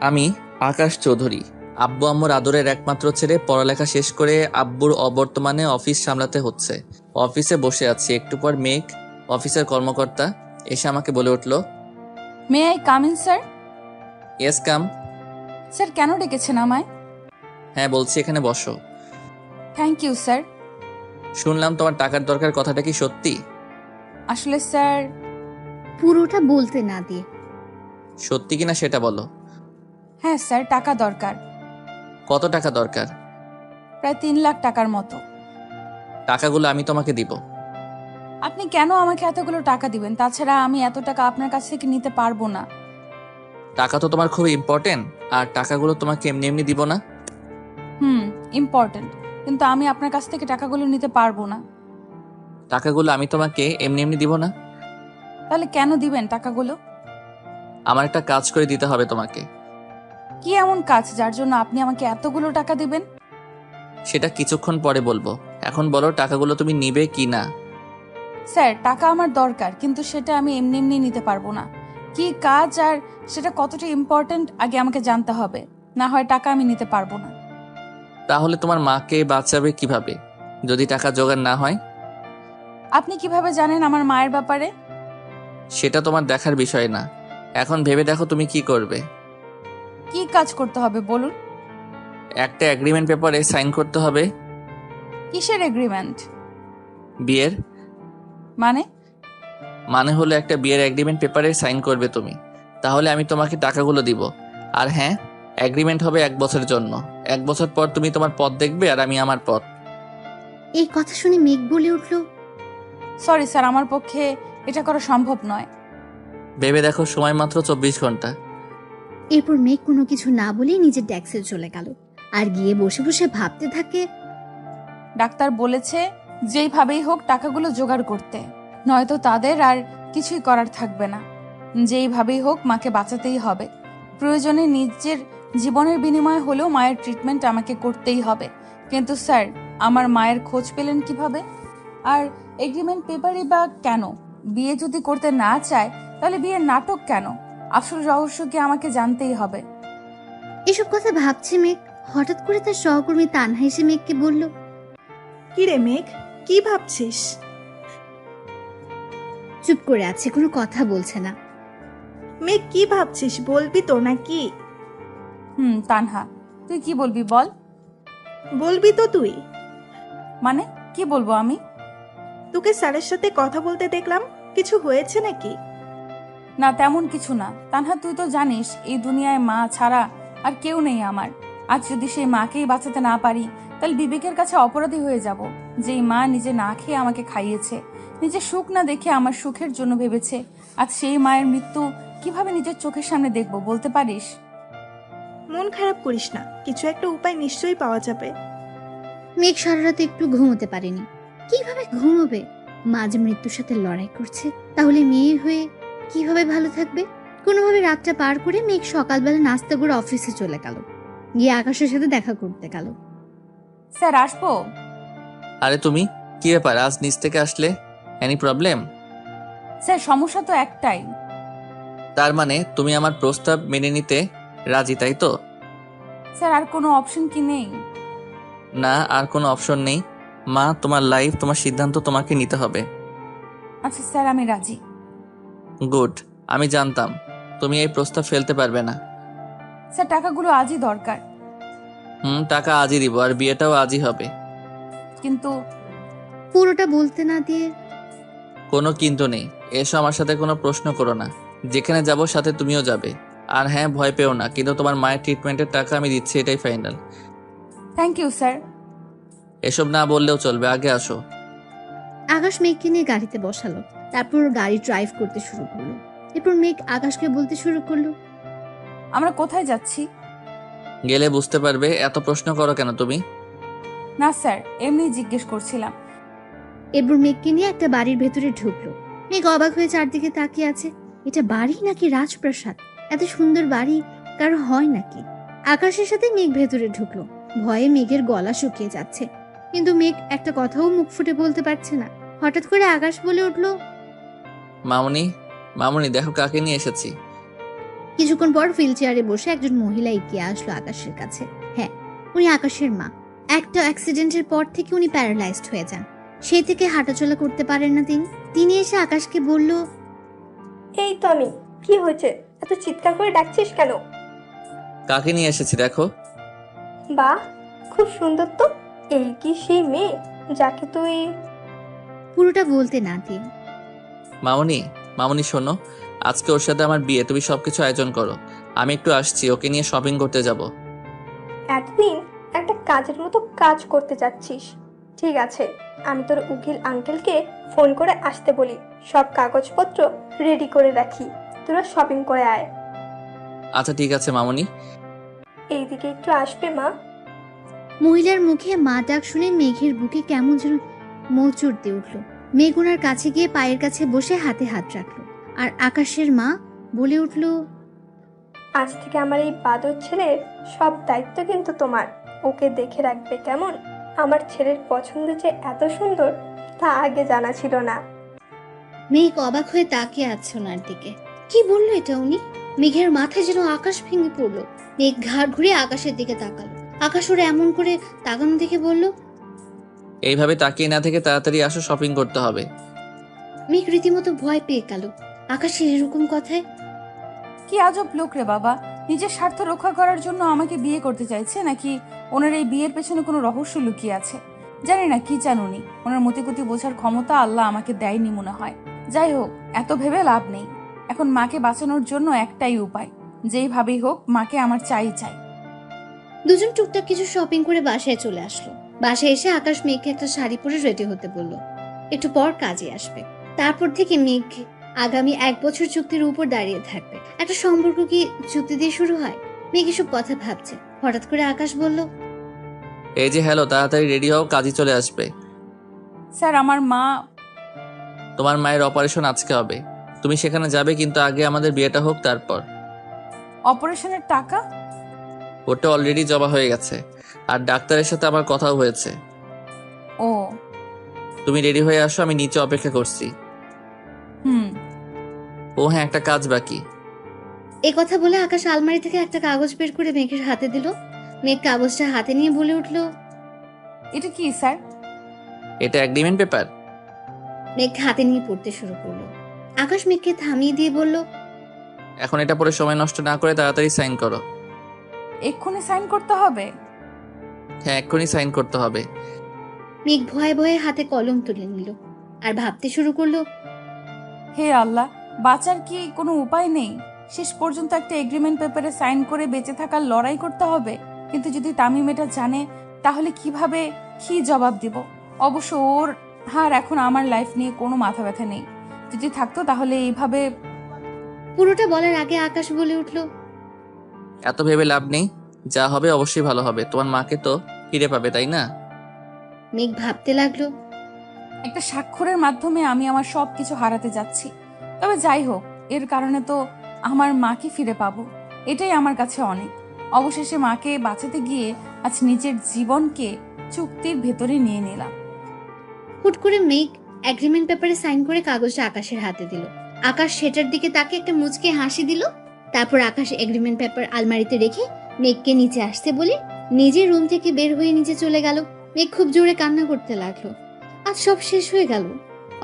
আমি আকাশ চৌধুরী, আব্বু আম্মুর আদরের একমাত্র ছেলে। পড়ালেখা শেষ করে আব্বুর অবর্তমানে অফিস সামলাতে হচ্ছে। অফিসে বসে আছি, একটু পর মেঘ, অফিসের কর্মকর্তা, এসে আমাকে বলে উঠল, may I come in sir? Yes come. Sir কেন ডেকেছেন আমায়? হ্যাঁ বলছি, এখানে বসো। Thank you sir. শুনলাম তোমার টাকার দরকার, কথাটা কি সত্যি? আসলে স্যার, পুরোটা বলতে না দিয়ে সত্যি কিনা সেটা বলো। হ্যাঁ স্যার, টাকা দরকার। কত টাকা দরকার? প্রায় 3 লাখ টাকার মতো। টাকাগুলো আমি তোমাকে দিব। আপনি কেন আমাকে এতগুলো টাকা দিবেন? তাছাড়া আমি এত টাকা আপনার কাছ থেকে নিতে পারবো না। টাকা তো তোমার খুব ইম্পর্টেন্ট, আর টাকাগুলো তোমাকে এমনি এমনি দিব না। ইম্পর্টেন্ট, কিন্তু আমি আপনার কাছ থেকে টাকাগুলো নিতে পারবো না। টাকাগুলো আমি তোমাকে এমনি এমনি দিব না। তাহলে কেন দিবেন টাকাগুলো? আমার একটা কাজ করে দিতে হবে তোমাকে। কি এমন কাজ যার জন্য আপনি আমাকে এতগুলো টাকা দিবেন? সেটা কিছুক্ষণ পরে বলবো, এখন বলো টাকাগুলো তুমি নিবে কি না। স্যার, টাকা আমার দরকার, কিন্তু সেটা আমি এমনি এমনি নিতে পারবো না। কি কাজ আর সেটা কতটা ইম্পর্ট্যান্ট আগে আমাকে জানতে হবে, না হয় টাকা আমি নিতে পারবো না। তাহলে তোমার মাকে বাঁচাবে কিভাবে যদি টাকা জোগাড় না হয়? আপনি কিভাবে জানেন আমার মায়ের ব্যাপারে? সেটা তোমার দেখার বিষয় না, এখন ভেবে দেখো তুমি কি করবে। কি কাজ করতে হবে বলুন? একটা এগ্রিমেন্ট পেপারে সাইন করতে হবে। কিসের এগ্রিমেন্ট? বিয়ের। মানে? মানে হলো একটা বিয়ের এগ্রিমেন্ট পেপারে সাইন করবে তুমি, তাহলে আমি তোমাকে টাকাগুলো দিব। আর হ্যাঁ, এগ্রিমেন্ট হবে 1 বছরের জন্য। 1 বছর পর তুমি তোমার পথ দেখবে আর আমি আমার পথ। এই কথা শুনে মেঘ বলে উঠল, সরি স্যার, আমার পক্ষে এটা করা সম্ভব নয়। ভেবে দেখো, সময় মাত্র 24 ঘন্টা। এরপর মেঘ কোনো কিছু না বলেই নিজের ডেস্কে চলে গেল আর গিয়ে বসে বসে ভাবতে থাকে। ডাক্তার বলেছে যেইভাবেই হোক টাকাগুলো জোগাড় করতে, নয়তো তাদের আর কিছুই করার থাকবে না। যেইভাবেই হোক মাকে বাঁচাতেই হবে। প্রয়োজনে নিজের জীবনের বিনিময়ে হলেও মায়ের ট্রিটমেন্ট আমাকে করতেই হবে। কিন্তু স্যার, আমার মায়ের খোঁজ পেলেন কিভাবে? আর এগ্রিমেন্ট পেপারই বা কেন? বিয়ে যদি করতে না চায় তাহলে বিয়ের নাটক কেন? আসল রহস্য কি আমাকে জানতেই হবে। এসব কথা ভাবছে মেঘ, হঠাৎ করে তার সহকর্মী তানহা এসে মেঘকে বলল, কি রে মেঘ, কি ভাবছিস? চুপ করে আছে, কোনো কথা বলছে না। মেঘ কি ভাবছিস, বলবি তো নাকি? তানহা, তুই কি বলবি বল। বলবি তো তুই? মানে কি বলবো আমি? তোকে স্যারের সাথে কথা বলতে দেখলাম, কিছু হয়েছে নাকি? না, তেমন কিছু না। তানহা, তুই তো জানিস এই দুনিয়ায় মা ছাড়া আর কেউ নেই আমার। আজ যদি সেই মাকেই বাঁচাতে না পারি, তাহলে বিবেকের কাছে অপরাধী হয়ে যাব। যেই মা নিজে না খেয়ে আমাকে খাইয়েছে, নিজের সুখ না দেখে আমার সুখের জন্য ভেবেছে, আজ সেই মায়ের মৃত্যু কিভাবে নিজের চোখের সামনে দেখবো বলতে পারিস? মন খারাপ করিস না, কিছু একটা উপায় নিশ্চয়ই পাওয়া যাবে। মেঘ সারা রাত একটু ঘুমোতে পারেনি। কিভাবে ঘুমোবে? মা যে মৃত্যুর সাথে লড়াই করছে, তাহলে মেয়ে হয়ে কিভাবে ভালো থাকবে? কোনোভাবে রাতটা পার করে মেঘ সকালবেলা নাস্তা করে অফিসে চলে গেল, গিয়ে আকাশের সাথে দেখা করতে গেল। স্যার, আসবো? আরে তুমি, কি ব্যাপার আজ নিচ থেকে আসলে? Any problem? স্যার, সমস্যা তো একটাই। তার মানে তুমি আমার প্রস্তাব মেনে নিতে রাজি, তাই তো? স্যার, আর কোনো অপশন কি নেই? না, আর কোনো অপশন নেই। মা, তোমার লাইফ, তোমার সিদ্ধান্ত তোমাকে নিতে হবে। আচ্ছা স্যার, আমি রাজি। গুড। আমি জানতাম তুমি এই প্রস্তাব ফেলতে পারবে না। স্যার, টাকাগুলো আজই দরকার। টাকা আজই দিব, আর বিয়েটাও আজই হবে। কিন্তু পুরোটা বলতে না দিয়ে কোনো কিন্তু নেই। এসো, আমার সাথে কোনো প্রশ্ন করো না। যেখানে যাব সাথে তুমিও যাবে। আর হ্যাঁ, ভয় পেও না, কিন্তু তোমার মায়ের ট্রিটমেন্টের টাকা আমি দিচ্ছি, এটাই ফাইনাল। Thank you sir. এসব না বললেও চলবে, আগে আসো। আকাশ মেঘকে নিয়ে গাড়িতে বসালো, তারপর গাড়ি ড্রাইভ করতে শুরু করলো। এরপর মেঘ আকাশকে বলতে শুরু করলো, আমরা কোথায় যাচ্ছি? গেলে বুঝতে পারবে, এত প্রশ্ন করো কেন তুমি? না স্যার, এমনি জিজ্ঞেস করছিলাম। এরপর মেঘকে নিয়ে একটা বাড়ির ভেতরে ঢুকলো। মেঘ অবাক হয়ে চারদিকে তাকিয়ে আছে। এটা বাড়ি নাকি রাজপ্রাসাদ? এত সুন্দর বাড়ি কারো হয় নাকি? আকাশের সাথে মেঘ ভেতরে ঢুকলো। ভয়ে মেঘের গলা শুকিয়ে যাচ্ছে, কিন্তু মেঘ একটা কথাও মুখ ফুটে বলতে পারছে না। হঠাৎ করে আকাশ বলে উঠলো, মামুনি, মামুনি দেখো কাকে নিয়ে এসেছি। কিছুক্ষণ পর হুইল চেয়ারে বসে একজন মহিলা এগিয়ে আসলো আকাশের কাছে। হ্যাঁ, উনি আকাশের মা। একটা অ্যাক্সিডেন্টের পর থেকে উনি প্যারালাইজড হয়ে যান। সেই থেকে হাঁটাচলা করতে পারেন না তিনি। তিনি এসে আকাশকে বলল, এই তো আমি। কি হয়েছে? এত চিৎকার করে ডাকছিস কেন? কাকে নিয়ে এসেছি দেখো। বাহ, খুব সুন্দর তো। এই কি সেই মেয়ে যাকে তুই... পুরোটা বলতে না দিয়ে মামুনি, মামুনি শোনো, আজকে ওর সাথে আমার বিয়ে, তুমি সবকিছু আয়োজন করো। আমি একটু আসছি, ওকে নিয়ে শপিং করতে যাব। এতদিন একটা কাজের মতো কাজ করতে যাচ্ছিস। ঠিক আছে, আমি তোর উকিল আঙ্কেলকে ফোন করে আসতে বলি, সব কাগজপত্র রেডি করে রাখি, তোরা শপিং করে আয়। আচ্ছা ঠিক আছে মামুনি। এইদিকে একটু আসবে মা? মহিলার মুখে মা ডাক শুনে মেঘের বুকে কেমন যেন মোচড় দিয়ে উঠল। মেঘ ওনার কাছে গিয়ে পায়ের কাছে বসে হাতে হাত রাখলো। আর আকাশের মা বলে উঠল, আজ থেকে আমার এই বাদর ছেলের সব দায়িত্ব কিন্তু তোমার। ওকে দেখে রাখবে কেমন? আমার ছেলের পছন্দ যে এত সুন্দর তা আগে জানা ছিল না। মেঘ অবাক হয়ে তাকিয়ে আছে ওনার দিকে। কি বললো এটা উনি? মেঘের মাথায় যেন আকাশ ভেঙে পড়লো। মেঘ ঘাড় ঘুরিয়ে আকাশের দিকে তাকালো। আকাশ ওরা এমন করে তাকানো দেখে বলল, এইভাবে তাকিয়ে না থেকে তাড়াতাড়ি আসো, শপিং করতে হবে। মেঘ রীতিমতো ভয় পেয়ে গেল আকাশের এরকম কথায়। কি আজব লোক রে বাবা, নিজের স্বার্থ রক্ষা করার জন্য আমাকে বিয়ে করতে চাইছে, নাকি ওনার এই বিয়ের পেছনে কোনো রহস্য লুকিয়ে আছে? জানি না কি চান উনি। ওনার মতিগতি বোঝার ক্ষমতা আল্লাহ আমাকে দেয়নি মনে হয়। যাই হোক, এত ভেবে লাভ নেই। এখন মাকে বাঁচানোর জন্য একটাই উপায়, যেইভাবেই হোক মাকে আমার চাই চাই। দুজন টুকটাক কিছু শপিং করে বাসায় চলে আসলো। বাসায় এসে আকাশ মেঘকে একটা শাড়ি পরে রেডি হতে বলল। একটু পর কাজে আসবে। তারপর থেকে মেঘ আগামী 1 বছর চুক্তির উপর দাঁড়িয়ে থাকবে। একটা সম্পর্ক কি চুক্তি দিয়ে শুরু হয়? মেঘ এসব কথা ভাবছে। হঠাৎ করে আকাশ বলল, এই যে হ্যালো, তাড়াতাড়ি রেডি হও, কাজই চলে আসবে। স্যার, আমার মা... তোমার মায়ের অপারেশন আজকে হবে, তুমি সেখানে যাবে, কিন্তু আগে আমাদের বিয়েটা হোক তারপর। অপারেশনের টাকা? ওটা অলরেডি জমা হয়ে গেছে, আর ডাক্তারের সাথে আমার কথাও হয়েছে। ও। তুমি রেডি হয়ে আসো, আমি নিচে অপেক্ষা করছি। হুম। ও হ্যাঁ, একটা কাজ বাকি। এ কথা বলে আকাশ আলমারি থেকে একটা কাগজ বের করে মেঘের হাতে দিল। মেঘ কাগজটা হাতে নিয়ে বলে উঠল, এটা কি স্যার? এটা এগ্রিমেন্ট পেপার। মেঘ হাতে নিয়ে পড়তে শুরু করলো। আকাশ মেঘকে থামিয়ে দিয়ে বলল, এখন এটা পরে সময় নষ্ট না করে তাড়াতাড়ি সাইন করো। এক্ষুনি সাইন করতে হবে? হ্যাঁ, এক্ষুনি সাইন করতে হবে। মেঘ ভয়ে ভয়ে হাতে কলম তুলে নিল আর ভাবতে শুরু করলো, হে আল্লাহ, বাঁচার কি কোনো উপায় নেই? শেষ পর্যন্ত একটা এগ্রিমেন্ট পেপারে সাইন করে বেঁচে থাকার লড়াই করতে হবে। কিন্তু যদি তামিম এটা জানে, তাহলে কিভাবে, কি জবাব দিব? অবশ্য ওর আর এখন আমার লাইফ নিয়ে কোনো মাথা ব্যথা নেই। যদি থাকতো তাহলে এইভাবে... পুরোটা বলার আগে আকাশ বলে উঠল, এত ভেবে লাভ নেই, যা হবে অবশ্যই ভালো হবে। তোমার মাকে তো ফিরে পাবে, তাই না? মেঘ ভাবতে লাগলো, একটা স্বাক্ষরের মাধ্যমে আমি আমার সব কিছু হারাতে যাচ্ছি। তবে যাই হোক, এর কারণে তো আমার মাকে ফিরে পাবো, এটাই আমার কাছে অনেক। অবশেষে মাকে বাঁচাতে গিয়ে আজ নিজের জীবনকে চুক্তির ভেতরে নিয়ে নিলাম। হুট করে মেঘ এগ্রিমেন্ট পেপারে সাইন করে কাগজটা আকাশের হাতে দিল। আকাশ সেটার দিকে তাকে একটা মুচকে হাসি দিল। তারপর আকাশ এগ্রিমেন্ট পেপার আলমারিতে রেখে মেঘকে নিচে আসতে বলে নিজের রুম থেকে বের হয়ে নিচে চলে গেল। মেঘ খুব জোরে কান্না করতে লাগলো। আজ সব শেষ হয়ে গেল।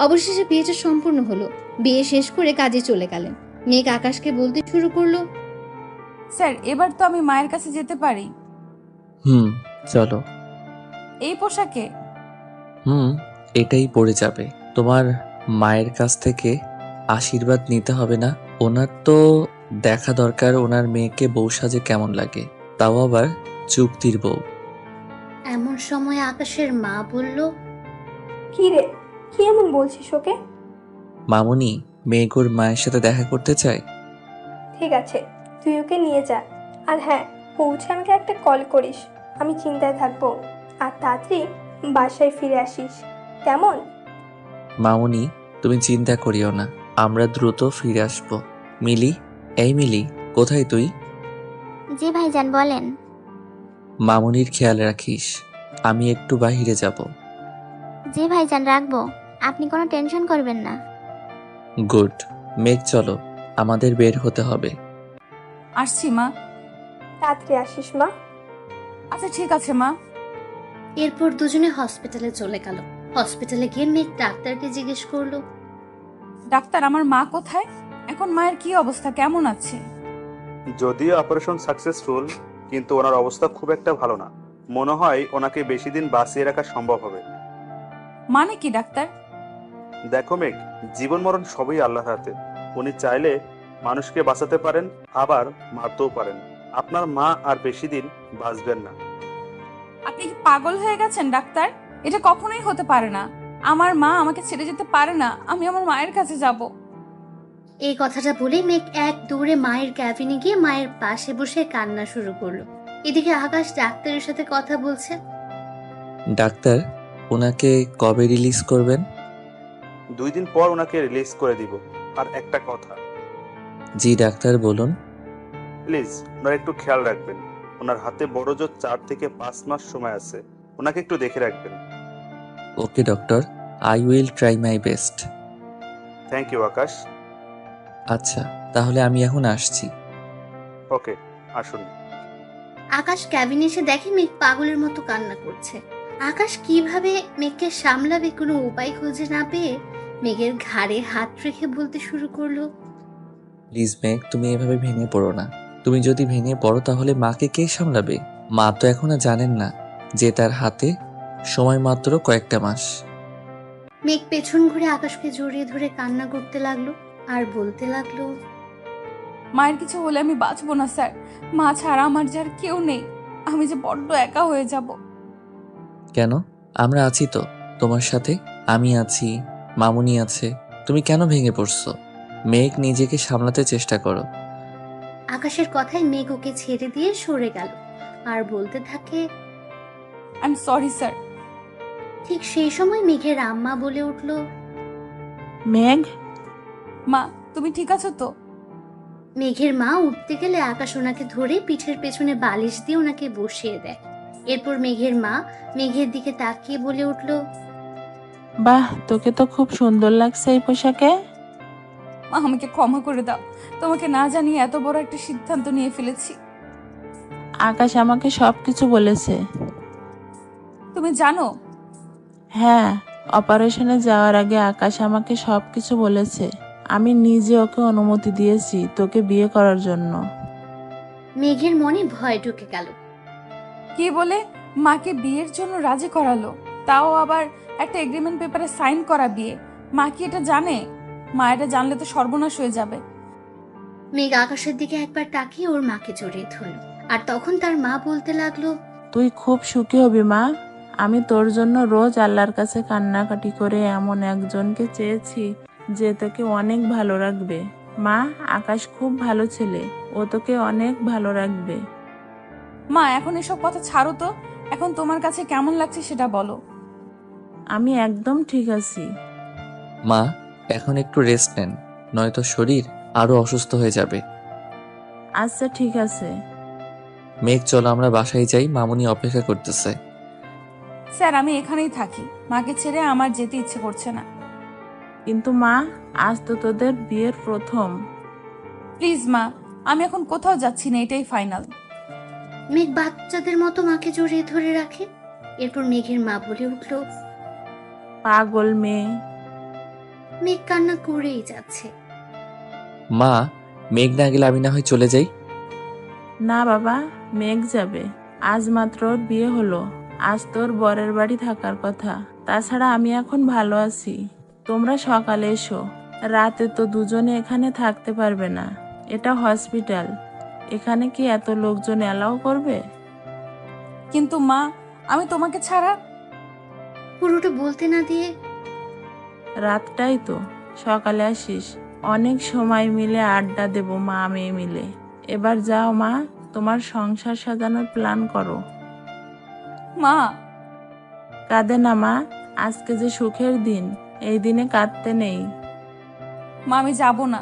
অবশেষে বিয়েটা সম্পূর্ণ হলো। বিয়ে শেষ করে কাজে চলে গেলেন। মেঘ আকাশকে বলতে শুরু করলো, স্যার, এবার তো আমি মায়ের কাছে যেতে পারি? চলো। এই পোশাকে? এটাই পড়ে যাবে। তোমার মায়ের কাছ থেকে আশীর্বাদ নিতে হবে না? ওনার তো দেখা দরকার ওনার মেয়েকে বউ সাজে কেমন লাগে, তাও আবার চুক্তির বউ। এমন সময় আকাশের মা বলল, কি রে, কি এমন বলছিস ওকে? মামুনি, মেঘ ওর মায়ের সাথে দেখা করতে চায়। ঠিক আছে, তুই ওকে নিয়ে যা। আর হ্যাঁ, পৌঁছে আমাকে একটা কল করিস, আমি চিন্তায় থাকবো। আর তাড়াতাড়ি বাসায় ফিরে আসিস, কেমন? মামুনি, তুমি চিন্তা করিও না, আমরা দ্রুত ফিরে আসবো। মিলি, এই মিলি, কোথায় তুই? জি ভাইজান, বলেন। মামুনির খেয়াল রাখিস, আমি একটু বাইরে যাব। জি ভাইজান, রাখবো। আপনি কোনো টেনশন করবেন না। গুড। মেঘ চলো, আমাদের বের হতে হবে। আসছি মা। তাড়াতাড়ি আসিস মা। আচ্ছা ঠিক আছে মা। এরপর দুজনে হসপিটালে চলে গেল। হসপিটালে গিয়ে মেঘ ডাক্তারকে জিজ্ঞেস করলো, ডাক্তার, আমার মা কোথায়? এখন মায়ের কি অবস্থা, কেমন আছে? যদিও অপারেশন সাকসেসফুল, কিন্তু ওনার অবস্থা খুব একটা ভালো না। মনে হয় ওনাকে বেশি দিন বাঁচিয়ে রাখা সম্ভব হবে। মানে কি ডাক্তার? দেখো মেঘ, জীবন মরণ সবই আল্লাহর হাতে। উনি চাইলে মানুষকে বাঁচাতে পারেন, আবার মারতেও পারেন। আপনার মা আর বেশি দিন বাঁচবেন না। আপনি কি পাগল হয়ে গেছেন ডাক্তার? এটা কখনোই হতে পারে না। আমার মা আমাকে ছেড়ে যেতে পারে না। আমি আমার মায়ের কাছে যাব। এই কথাটা বলে মেঘ এক দৌড়ে মায়ের ক্যাবিনে গিয়ে মায়ের পাশে বসে কান্না শুরু করলো। এদিকে আকাশ ডাক্তারের সাথে কথা বলছে। ডাক্তার, ওনাকে কবে রিলিজ করবেন? 2 দিন পর ওনাকে রিলিজ করে দিব। আর একটা কথা, জি ডাক্তার, বলুন। প্লিজ ওনার একটু খেয়াল রাখবেন। ওনার হাতে বড় জোর 4 থেকে 5 মাস সময় আছে। ওনাকে একটু দেখে রাখবেন। Okay doctor, I will try my best. Thank you Akash. আচ্ছা, তাহলে আমি এখন আসছি। ওকে, আসুন। আকাশ ক্যাবিনে এসে দেখে মেঘ পাগলের মতো কান্না করছে। আকাশ কিভাবে মেঘকে সামলাবে কোনো উপায় খুঁজে না পেয়ে মেঘের ঘাড়ে হাত রেখে বলতে শুরু করলো, প্লিজ মেঘ, তুমি এভাবে ভেঙে পড়ো না। তুমি যদি ভেঙে পড়ো তাহলে মাকে কে সামলাবে? মা তো এখনো জানেন না যে তার হাতে সময় মাত্র কয়েকটা মাস। মেঘ পেছন ঘুরে আকাশকে জড়িয়ে ধরে কান্না করতে লাগলো আর বলতে লাগলো, মায়ের কিছু হলে আমি বাঁচবো না স্যার। মা ছাড়া আমার যার কেউ নেই। আমি যে বড্ড একা হয়ে যাব। কেন? আমরা আছি তো তোমার সাথে। আমি আছি, মামুনি আছে। তুমি কেন ভেঙে পড়ছো? মেঘ, নিজেকে সামলাতে চেষ্টা করো। আকাশের কথায় মেঘ ওকে ছেড়ে দিয়ে সরে গেল আর বলতে থাকে। I am sorry sir. ঠিক সেই সময় মেঘের আম্মা বলে উঠল, মেঘ, মা, তুমি ঠিক আছো তো? মেঘের মা উঠতে গেলে আকাশ ওনাকে ধরে পিঠের পেছনে বালিশ দিয়ে ওনাকে বসিয়ে দেয়। এরপর মেঘের মা মেঘের দিকে তাকিয়ে বলে উঠল, বাহ, তোকে তো খুব সুন্দর লাগছে এই পোশাকে। মা, আমাকে ক্ষমা করে দাও। তোমাকে না জানিয়ে এত বড় একটা সিদ্ধান্ত নিয়ে ফেলেছি। আকাশ আমাকে সবকিছু বলেছে। তুমি জানো? হ্যাঁ, অপারেশনে যাওয়ার আগে আকাশ আমাকে সবকিছু বলেছে। আমি নিজে ওকে অনুমতি দিয়েছি তোকে বিয়ে করার জন্য। মেঘের মনে ভয় ঢুকে গেল। কি বলে? মাকে বিয়ের জন্য রাজি করালো? তাও আবার একটা এগ্রিমেন্ট পেপারে সাইন করা বিয়ে। মা কি এটা জানে? মা এটা জানলে তো সর্বনাশ হয়ে যাবে। মেঘ আকাশের দিকে একবার তাকিয়ে ওর মাকে জড়িয়ে ধরল। আর তখন তার মা বলতে লাগলো, তুই খুব সুখী হবি মা। আমি তোর জন্য রোজ আল্লাহর কাছে কান্নাকাটি করে এমন একজনকে চেয়েছি যে তোকে অনেক ভালো রাখবে। মা, আকাশ খুব ভালো ছেলে, ও তোকে অনেক ভালো রাখবে। মা, এখন এসব কথা ছাড়ো তো। এখন তোমার কাছে কেমন লাগছে সেটা বলো। আমি একদম ঠিক আছি। মা, এখন একটু রেস্ট নেন, নয়তো শরীর আরো অসুস্থ হয়ে যাবে। আচ্ছা ঠিক আছে। মেঘ, চলো আমরা বাসায় যাই, মামুনি অপেক্ষা করতেছে। স্যার, আমি এখানেই থাকি। মাকে ছেড়ে আমার যেতে ইচ্ছে করছে না। কিন্তু মা, আজ তো তোদের বিয়ের প্রথম। প্লিজ মা, আমি এখন কোথাও যাচ্ছি না, এটাই ফাইনাল। মেঘ বাচ্চাদের মতো মাকে জড়িয়ে ধরে রাখে। এরপর মেঘের মা বলে উঠল, পাগল মেয়ে। মেঘ কান্না করেই যাচ্ছে। মা, মেঘ না গেলে আমি না হয় চলে যাই। না বাবা, মেঘ যাবে। আজ মাত্র ওর বিয়ে হলো। আজ তোর বরের বাড়ি থাকার কথা। তাছাড়া আমি এখন ভালো আছি। তোমরা সকালে এসো। রাতে তো দুজনে এখানে থাকতে পারবে না। এটা হসপিটাল। এখানে কি এত লোকজন অ্যালাউ করবে? কিন্তু মা, আমি তোমাকে ছাড়া। পুরোটা বলতে না দিয়ে, রাতটাই তো, সকালে আসিস। অনেক সময় মিলে আড্ডা দেব মা মেয়ে মিলে। এবার যাও মা, তোমার সংসার সাজানোর প্ল্যান করো। মা, কাঁদে না মা, আজকে যে সুখের দিন, এই দিনে কাঁদতে নেই। মা, আমি যাব না।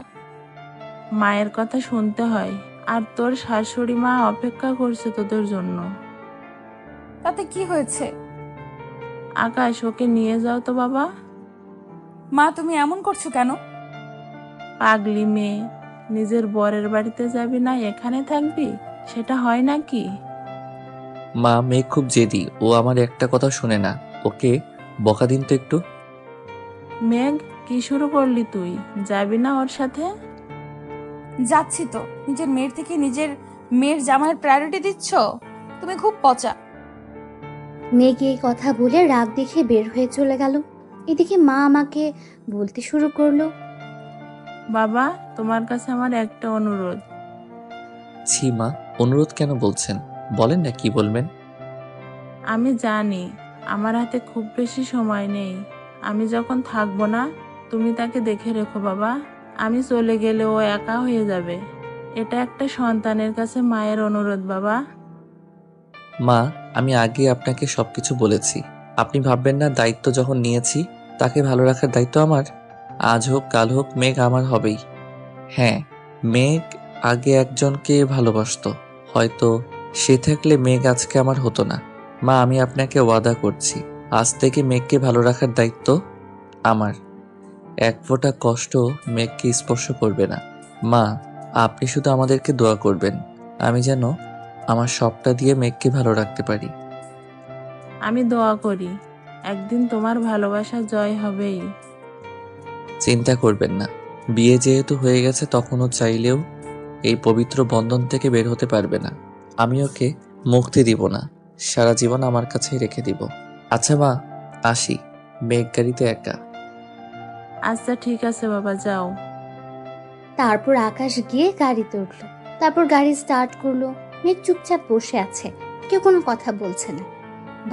মায়ের কথা শুনতে হয়। আর তোর শাশুড়ি মা অপেক্ষা করছে তোদের জন্য। তাতে কি হয়েছে? আকাশ, ওকে নিয়ে যাও তো বাবা। মা, তুমি এমন করছো কেন? পাগলি মেয়ে, নিজের বরের বাড়িতে যাবি না এখানে থাকবি? সেটা হয় নাকি? মা, মেয়ে খুব জেদি, ও আমার একটা কথা শুনে না। ওকে বকা দিন তো একটু। মেঘ, কি শুরু করলি তুই? যাবি না ওর সাথে? যাচ্ছি তো। নিজের মেয়ের থেকে নিজের মেয়ের জামাইয়ের প্রায়োরিটি দিচ্ছ? তুমি খুব পচা। মেঘ এই কথা বলে রাগ দেখে বের হয়ে চলে গেল। এদিকে মা আমাকে বলতে শুরু করলো, বাবা, তোমার কাছে আমার একটা অনুরোধ। ছি মা, অনুরোধ কেন বলছেন? বলেন না, কি বলবেন। আমি জানি আমার হাতে খুব বেশি সময় নেই। আমি যখন থাকবো না, তুমি তাকে দেখে রেখো বাবা। আমি চলে গেলে ও একা হয়ে যাবে। এটা একটা সন্তানের কাছে মায়ের অনুরোধ বাবা। মা, আমি আগে আপনাকে সবকিছু বলেছি। আপনি ভাববেন না দায়িত্ব যখন নিয়েছি তাকে ভালো রাখার দায়িত্ব আমার। আজ হোক কাল হোক মেঘ আমার হবেই। হ্যাঁ, মেঘ আগে একজনকে ভালোবাসতো, হয়তো সে থাকলে মেঘ আজকে আমার হতো না। মা, আমি আপনাকে ওয়াদা করছি, আজ থেকে মেঘকে ভালো রাখার দায়িত্ব আমার। এক ফোঁটা কষ্ট মেঘকে স্পর্শ করবে না। মা, আপনি শুধু আমাদেরকে দোয়া করবেন, আমি যেন আমার সবটা দিয়ে মেঘকে ভালো রাখতে পারি। আমি দোয়া করি একদিন তোমার ভালোবাসা জয় হবেই। চিন্তা করবেন না, বিয়ে যেহেতু হয়ে গেছে তখনও চাইলেও এই পবিত্র বন্ধন থেকে বের হতে পারবে না। আমি ওকে মুক্তি দিব না, সারা জীবন আমার কাছেই রেখে দিব। আচ্ছা মা, আসি। মেঘ গাড়িতে একা। আচ্ছা ঠিক আছে বাবা, যাও। তারপর আকাশ গিয়ে গাড়িতে উঠলো। তারপর গাড়ি স্টার্ট করলো। মেঘ চুপচাপ বসে আছে, কেউ কোনো কথা বলছে না।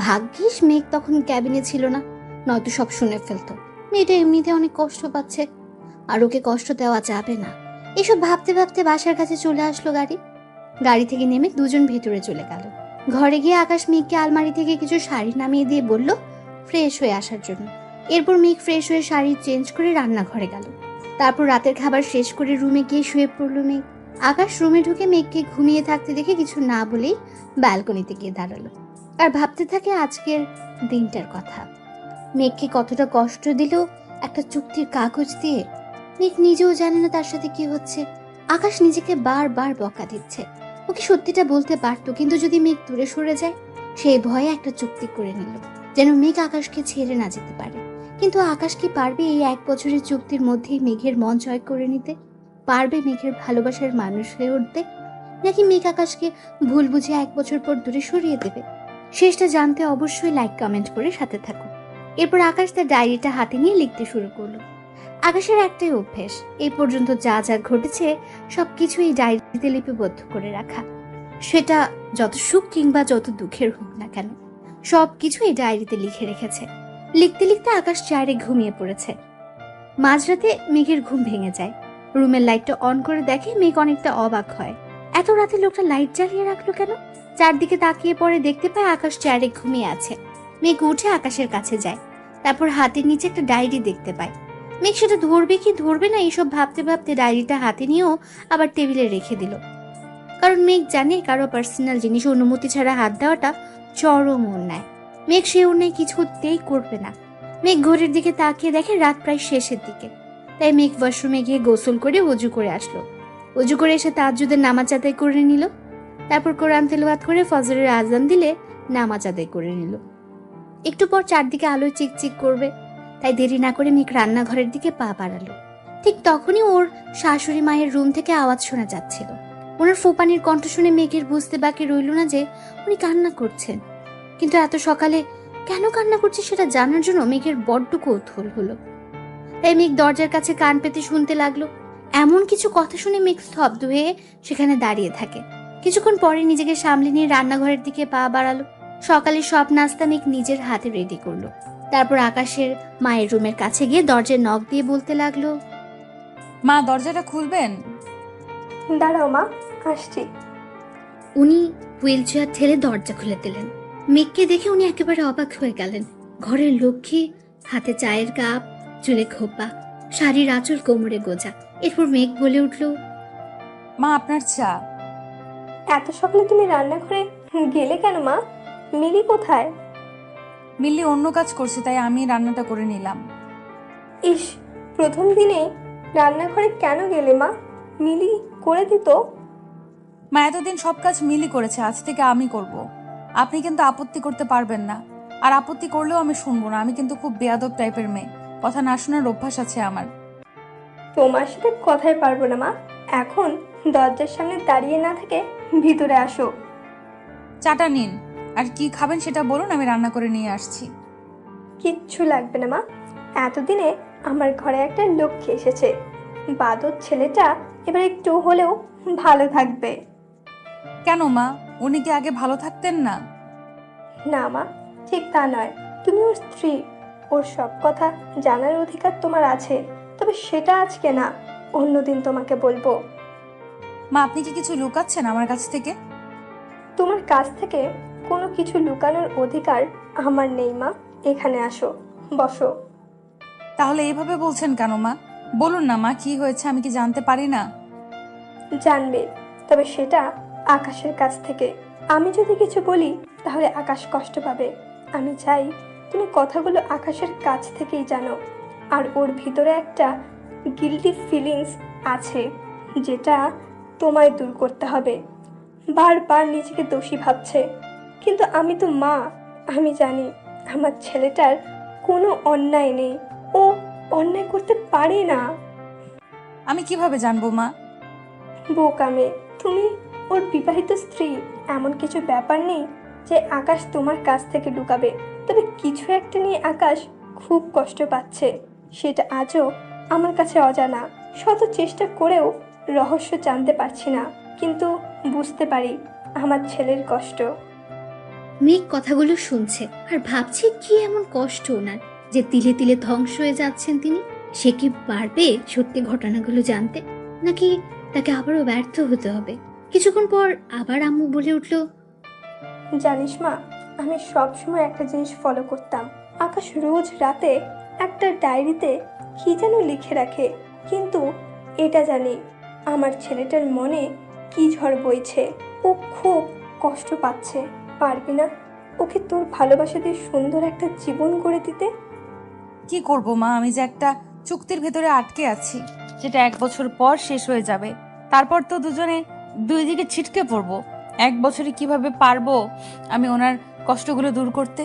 ভাগ্যিস মেঘ তখন ক্যাবিনে ছিল না, নয়তো সব শুনে ফেলতো। মেয়েটা এমনিতে অনেক কষ্ট পাচ্ছে, আর ওকে কষ্ট দেওয়া যাবে না। এসব ভাবতে ভাবতে বাসার কাছে চলে আসলো গাড়ি। গাড়ি থেকে নেমে দুজন ভেতরে চলে গেল। ঘরে গিয়ে আকাশ মেঘকে আলমারি থেকে কিছু শাড়ি নামিয়ে দিয়ে বলল ফ্রেশ হয়ে আসার জন্য। এরপর মেঘ ফ্রেশ হয়ে শাড়ি চেঞ্জ করে রান্নাঘরে গেল। তারপর রাতের খাবার শেষ করে রুমে গিয়ে শুয়ে পড়লো মেঘ। আকাশ রুমে ঢুকে মেঘকে ঘুমিয়ে থাকতে দেখে কিছু না বলেই ব্যালকনিতে গিয়ে দাঁড়ালো আর ভাবতে থাকে আজকের দিনটার কথা। মেঘকে কতটা কষ্ট দিল একটা চুক্তির কাগজ দিয়ে। মেঘ নিজেও জানে না তার সাথে কি হচ্ছে। আকাশ নিজেকে বারবার বকা দিচ্ছে। ওকে সত্যিটা বলতে পারতো, কিন্তু যদি মেঘ দূরে সরে যায়, সেই ভয়ে একটা চুক্তি করে নিল যেন মেঘ আকাশকে ছেড়ে না যেতে পারে। কিন্তু আকাশ কি পারবে এই 1 বছরের চুক্তির মধ্যেই মেঘের মন জয় করে নিতে? পারবে মেঘের ভালোবাসার মানুষ হয়ে উঠতে? নাকি মেঘ আকাশকে ভুল বুঝে 1 বছর পর দূরে সরিয়ে দেবে? শেষটা জানতে অবশ্যই লাইক কমেন্ট করে সাথে থাকুন। এরপর আকাশ তার ডায়েরিটা হাতে নিয়ে লিখতে শুরু করলো। আকাশের একটাই অভ্যেস, এই পর্যন্ত যা যা ঘটেছে সবকিছু এই ডায়েরিতে লিপিবদ্ধ করে রাখা। সেটা যত সুখ কিংবা যত দুঃখের হোক না কেন, সবকিছু এই ডায়েরিতে লিখে রেখেছে। লিখতে লিখতে আকাশ চেয়ারে ঘুমিয়ে পড়েছে। মাঝরাতে মেঘের ঘুম ভেঙে যায়। রুমের লাইটটা অন করে দেখে মেঘ অনেকটা অবাক হয়। এত রাতে লোকটা লাইট জ্বালিয়ে রাখলো কেন? চারদিকে তাকিয়ে পরে দেখতে পায় আকাশ চেয়ারে ঘুমিয়ে আছে। মেঘ উঠে আকাশের কাছে যায়। তারপর হাতের নিচে একটা ডায়েরি দেখতে পায়। মেঘ সেটা ধরবে কি ধরবে না এইসব ভাবতে ভাবতে ডায়েরিটা হাতে নিয়েও আবার টেবিলে রেখে দিল। কারণ মেঘ জানে কারো পার্সোনাল জিনিস অনুমতি ছাড়া হাত দেওয়াটা চরম অন্যায়। মেঘ সে অন্যায় কিছুতেই করবে না। মেঘ ঘড়ির দিকে তাকিয়ে দেখে রাত প্রায় শেষের দিকে। তাই মেঘ ওয়াশরুমে গিয়ে গোসল করে অজু করে আসলো। অজু করে এসে তাহাজ্জুদের নামাজ আদায় করে নিল। তারপর কোরআন তেলাওয়াত করে ফজরের আজান দিলে নামাজ আদায় করে নিল। একটু পর চারদিকে আলোয় চিকচিক করবে, তাই দেরি না করে মেঘ রান্নাঘরের দিকে পা বাড়ালো। ঠিক তখনই ওর শাশুড়ি মায়ের রুম থেকে আওয়াজ শোনা যাচ্ছিল। ওনার ফোপানির কণ্ঠ শুনে মেঘের বুঝতে বাকি রইল না যে উনি কান্না করছেন। কিন্তু এত সকালে কেন কান্না করছে সেটা জানার জন্য মেঘের বড্ড কৌতূহল হলো। তাই মেঘ দরজার কাছে কান পেতে শুনতে লাগলো। এমন কিছু কথা শুনে মেঘ স্তব্ধ হয়ে সেখানে দাঁড়িয়ে থাকে। কিছুক্ষণ পরে নিজেকে সামলে নিয়ে রান্নাঘরের দিকে পা বাড়ালো। সকালে সব নাস্তা মেঘ নিজের হাতে রেডি করলো। তারপর আকাশের মায়ের রুমের কাছে গিয়ে দরজায় নক দিয়ে বলতে লাগলো, মা, দরজাটা খুলবেন? দাঁড়াও মা, আসছি। উনি হুইল চেয়ার ঠেলে দরজা খুলে দিলেন। মেঘকে দেখে উনি একেবারে অবাক হয়ে গেলেন। ঘরের লক্ষ্মী, হাতে চায়ের কাপ, চুলে খোপা, শাড়ির আঁচল কোমরে গোজা। এরপর মেঘ বলে উঠল, মা, আপনার চা। এত সকালে তুমি রান্নাঘরে গেলে কেন মা? মিলি কোথায়? মিল্লি অন্য কাজ করছে, তাই আমি রান্নাটা করে নিলাম। ইস, প্রথম দিনে রান্নাঘরে কেন গেলে মা? মিলি করে দিত। মা এতদিন সব কাজ মিলি করেছে, আজ থেকে আমি করব। আপনি কিন্তু আপত্তি করতে পারবেন না, আর আপত্তি করলেও আমি শুনবো না। আমি কিন্তু খুব বেয়াদব টাইপের মেয়ে, কথা না শোনার অভ্যাস আছে আমার। তোমার সাথে কথাই পারবো না মা। এখন দরজার সামনে দাঁড়িয়ে না থেকে ভিতরে আসো। চাটা নিন, আর কি খাবেন সেটা বলুন, আমি রান্না করে নিয়ে আসছি। কিচ্ছু লাগবে না মা। এতদিনে আমার ঘরে একটা লক্ষ্মী এসেছে। বাদর ছেলেটা এবার একটু হলেও ভালো থাকবে। কেন মা, উনি কি আগে ভালো থাকতেন না? না মা, ঠিক তা নয়। তুমি ওর স্ত্রী, ওর সব কথা জানার অধিকার তোমার আছে। তবে সেটা আজকে না, অন্যদিন তোমাকে বলবো। মা, আপনি কি কিছু লুকাচ্ছেন আমার কাছ থেকে? তোমার কাছ থেকে কোনো কিছু লুকানোর অধিকার আমার নেই মা। এখানে আসো, বসো। তাহলে এইভাবে বলছেন কেন মা? বলুন না মা, কি হয়েছে, আমি কি জানতে পারি না? জানবে, তবে সেটা আকাশের কাছ থেকে। আমি যদি কিছু বলি তাহলে আকাশ কষ্ট পাবে। আমি চাই তুমি কথাগুলো আকাশের কাছ থেকেই জানো। আর ওর ভিতরে একটা গিল্টি ফিলিংস আছে, যেটা তোমায় দূর করতে হবে। বারবার নিজেকে দোষী ভাবছে, কিন্তু আমি তো মা। আমি জানি আমার ছেলেটার কোনো অন্যায় নেই, ও অন্যায় করতে পারে না। আমি কিভাবে জানবো মা? বোকা মেয়ে তুমি, ওর বিবাহিত স্ত্রী। এমন কিছু ব্যাপার নেই যে আকাশ তোমার কাছ থেকে লুকাবে। তবে কিছু একটা নিয়ে আকাশ খুব কষ্ট পাচ্ছে, সেটা আজও আমার কাছে অজানা। শত চেষ্টা করেও রহস্য জানতে পারছি না, কিন্তু বুঝতে পারি আমার ছেলের কষ্ট। মেঘ কথাগুলো শুনছে আর ভাবছে কি এমন কষ্ট ওনার যে তিলে তিলে ধ্বংস হয়ে যাচ্ছেন তিনি। সে কি পারবে সত্যি ঘটনাগুলো জানতে, নাকি তাকে আবারও ব্যর্থ হতে হবে? কিছুক্ষণ পর আবার আম্মু বলে উঠল, জানিস মা, আমি সব সময় একটা জিনিস ফলো করতাম। আকাশ রোজ রাতে একটা ডায়েরিতে কি যেন লিখে রাখে, কিন্তু এটা জানি আমার ছেলেটার মনে কি ঝড় বইছে। ও খুব কষ্ট পাচ্ছে। পারবি না ওকে তোর ভালোবাসা দিয়ে সুন্দর একটা জীবন গড়ে দিতে? কি করব মা, আমি যে একটা চুক্তির ভেতরে আটকে আছি, যেটা 1 বছর পর শেষ হয়ে যাবে। তারপর তো দুজনে দুই দিকে ছিটকে পড়বো। 1 বছরে কিভাবে পারবো আমি ওনার কষ্টগুলো দূর করতে?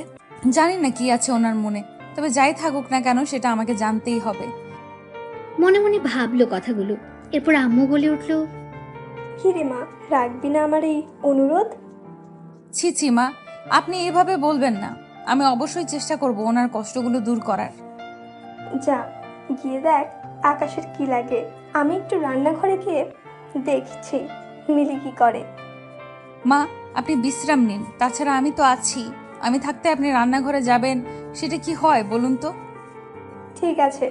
জানি না কি আছে ওনার মনে, তবে যাই থাকুক না কেন সেটা আমাকে জানতেই হবে। মনে মনে ভাবলো কথাগুলো। এরপর আম্মু বলে উঠল, কি রে মা, রাখবি না আমার এই অনুরোধ? ছি ছি মা, আপনি এভাবে বলবেন না। আমি অবশ্যই চেষ্টা করব ওনার কষ্টগুলো দূর করার। যা, গিয়ে দেখ আকাশের কি লাগে। আমি একটু রান্নাঘরে গিয়ে দেখছি মিলি কি করে। মা, আপনি বিশ্রাম নিন, তাছাড়া আমি তো আছি। আমি থাকতে আপনি রান্নাঘরে যাবেন, সেটা কি হয় বলুন তো? ঠিক আছে,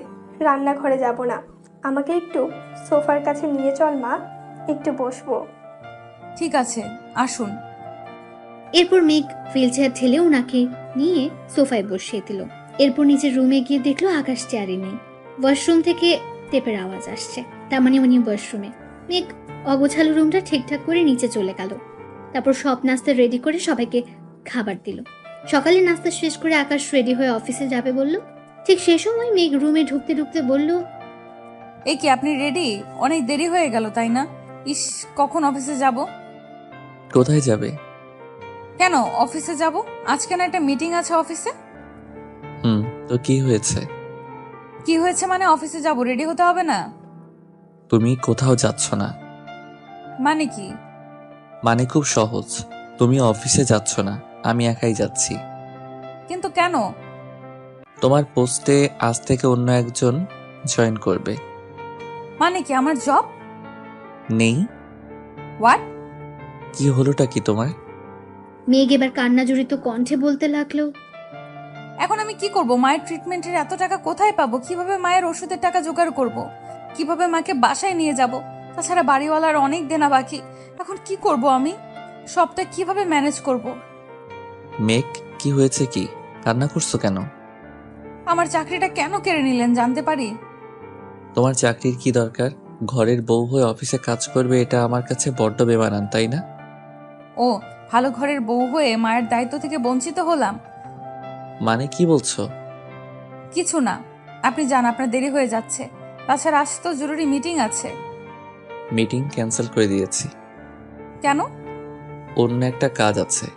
রান্নাঘরে যাব না। আমাকে একটু সোফার কাছে নিয়ে চল মা, একটু বসবো। ঠিক আছে, আসুন। এরপর মেঘ হুইল চেয়ার ঠেলে ওনাকে নিয়ে সোফায় বসিয়ে দিল। এরপর নিজের রুমে গিয়ে দেখলো আকাশ চেয়ারে নেই। ওয়াশরুম থেকে টেপের আওয়াজ আসছে, তার মানে উনি ওয়াশরুমে। মেঘ অগোছালো রুমটা ঠিকঠাক করে নিচে চলে গেল। তারপর সব নাস্তা রেডি করে সবাইকে খাবার দিল। সকালে নাস্তা শেষ করে আকাশ রেডি হয়ে অফিসে যাবে বলল। ঠিক সে সময় মেঘ রুমে ঢুকতে ঢুকতে বলল, এই কি, আপনি রেডি? অনেক দেরি হয়ে গেল তাই না? ইস, কখন অফিসে যাব? কোথায় যাবে? কেন অফিসে যাব? আজকে না একটা মিটিং আছে অফিসে। তো কি হয়েছে? কি হয়েছে মানে? অফিসে যাব, রেডি হতে হবে না? তুমি কোথাও যাচ্ছ না। মানে কি? মানে খুব সহজ, তুমি অফিসে যাচ্ছ না, আমি একাই যাচ্ছি। কিন্তু কেন? তোমার পোস্টে আজ থেকে অন্য একজন জয়েন করবে। মানে কি, আমার জব? নেই? হোয়াট? কি হলোটা কি তোমার? মেঘ এবার কান্না জড়িত কণ্ঠে বলতে লাগলো, এখন আমি কি করব? মায়ের ট্রিটমেন্টের এত টাকা কোথায় পাবো? কিভাবে মায়ের ওষুধের টাকা জোগাড় করব? কিভাবে মাকে বাসায় নিয়ে যাব? তাছাড়া বাড়িওয়ালার অনেক দেনা বাকি। এখন কি করব আমি? সবটা কিভাবে ম্যানেজ করব? মেঘ, কি হয়েছে? কি কান্না করছো কেন? আমার চাকরিটা কেন কেড়ে নিলেন জানতে পারি? তোমার চাকরির কি দরকার? ঘরের বউ হয়ে অফিসে কাজ করবে, এটা আমার কাছে বড্ড বেমানান, তাই না? ও, ভালো ঘরের বউ হয়ে মায়ের দায়িত্ব থেকে বঞ্চিত হলাম? মানে কি বলছো? কিছু না, আপনি যান, আপনার দেরি হয়ে যাচ্ছে। তাছাড়া আজ তো জরুরি মিটিং আছে। মিটিং ক্যান্সেল করে দিয়েছি। কেন? অন্য একটা কাজ আছে।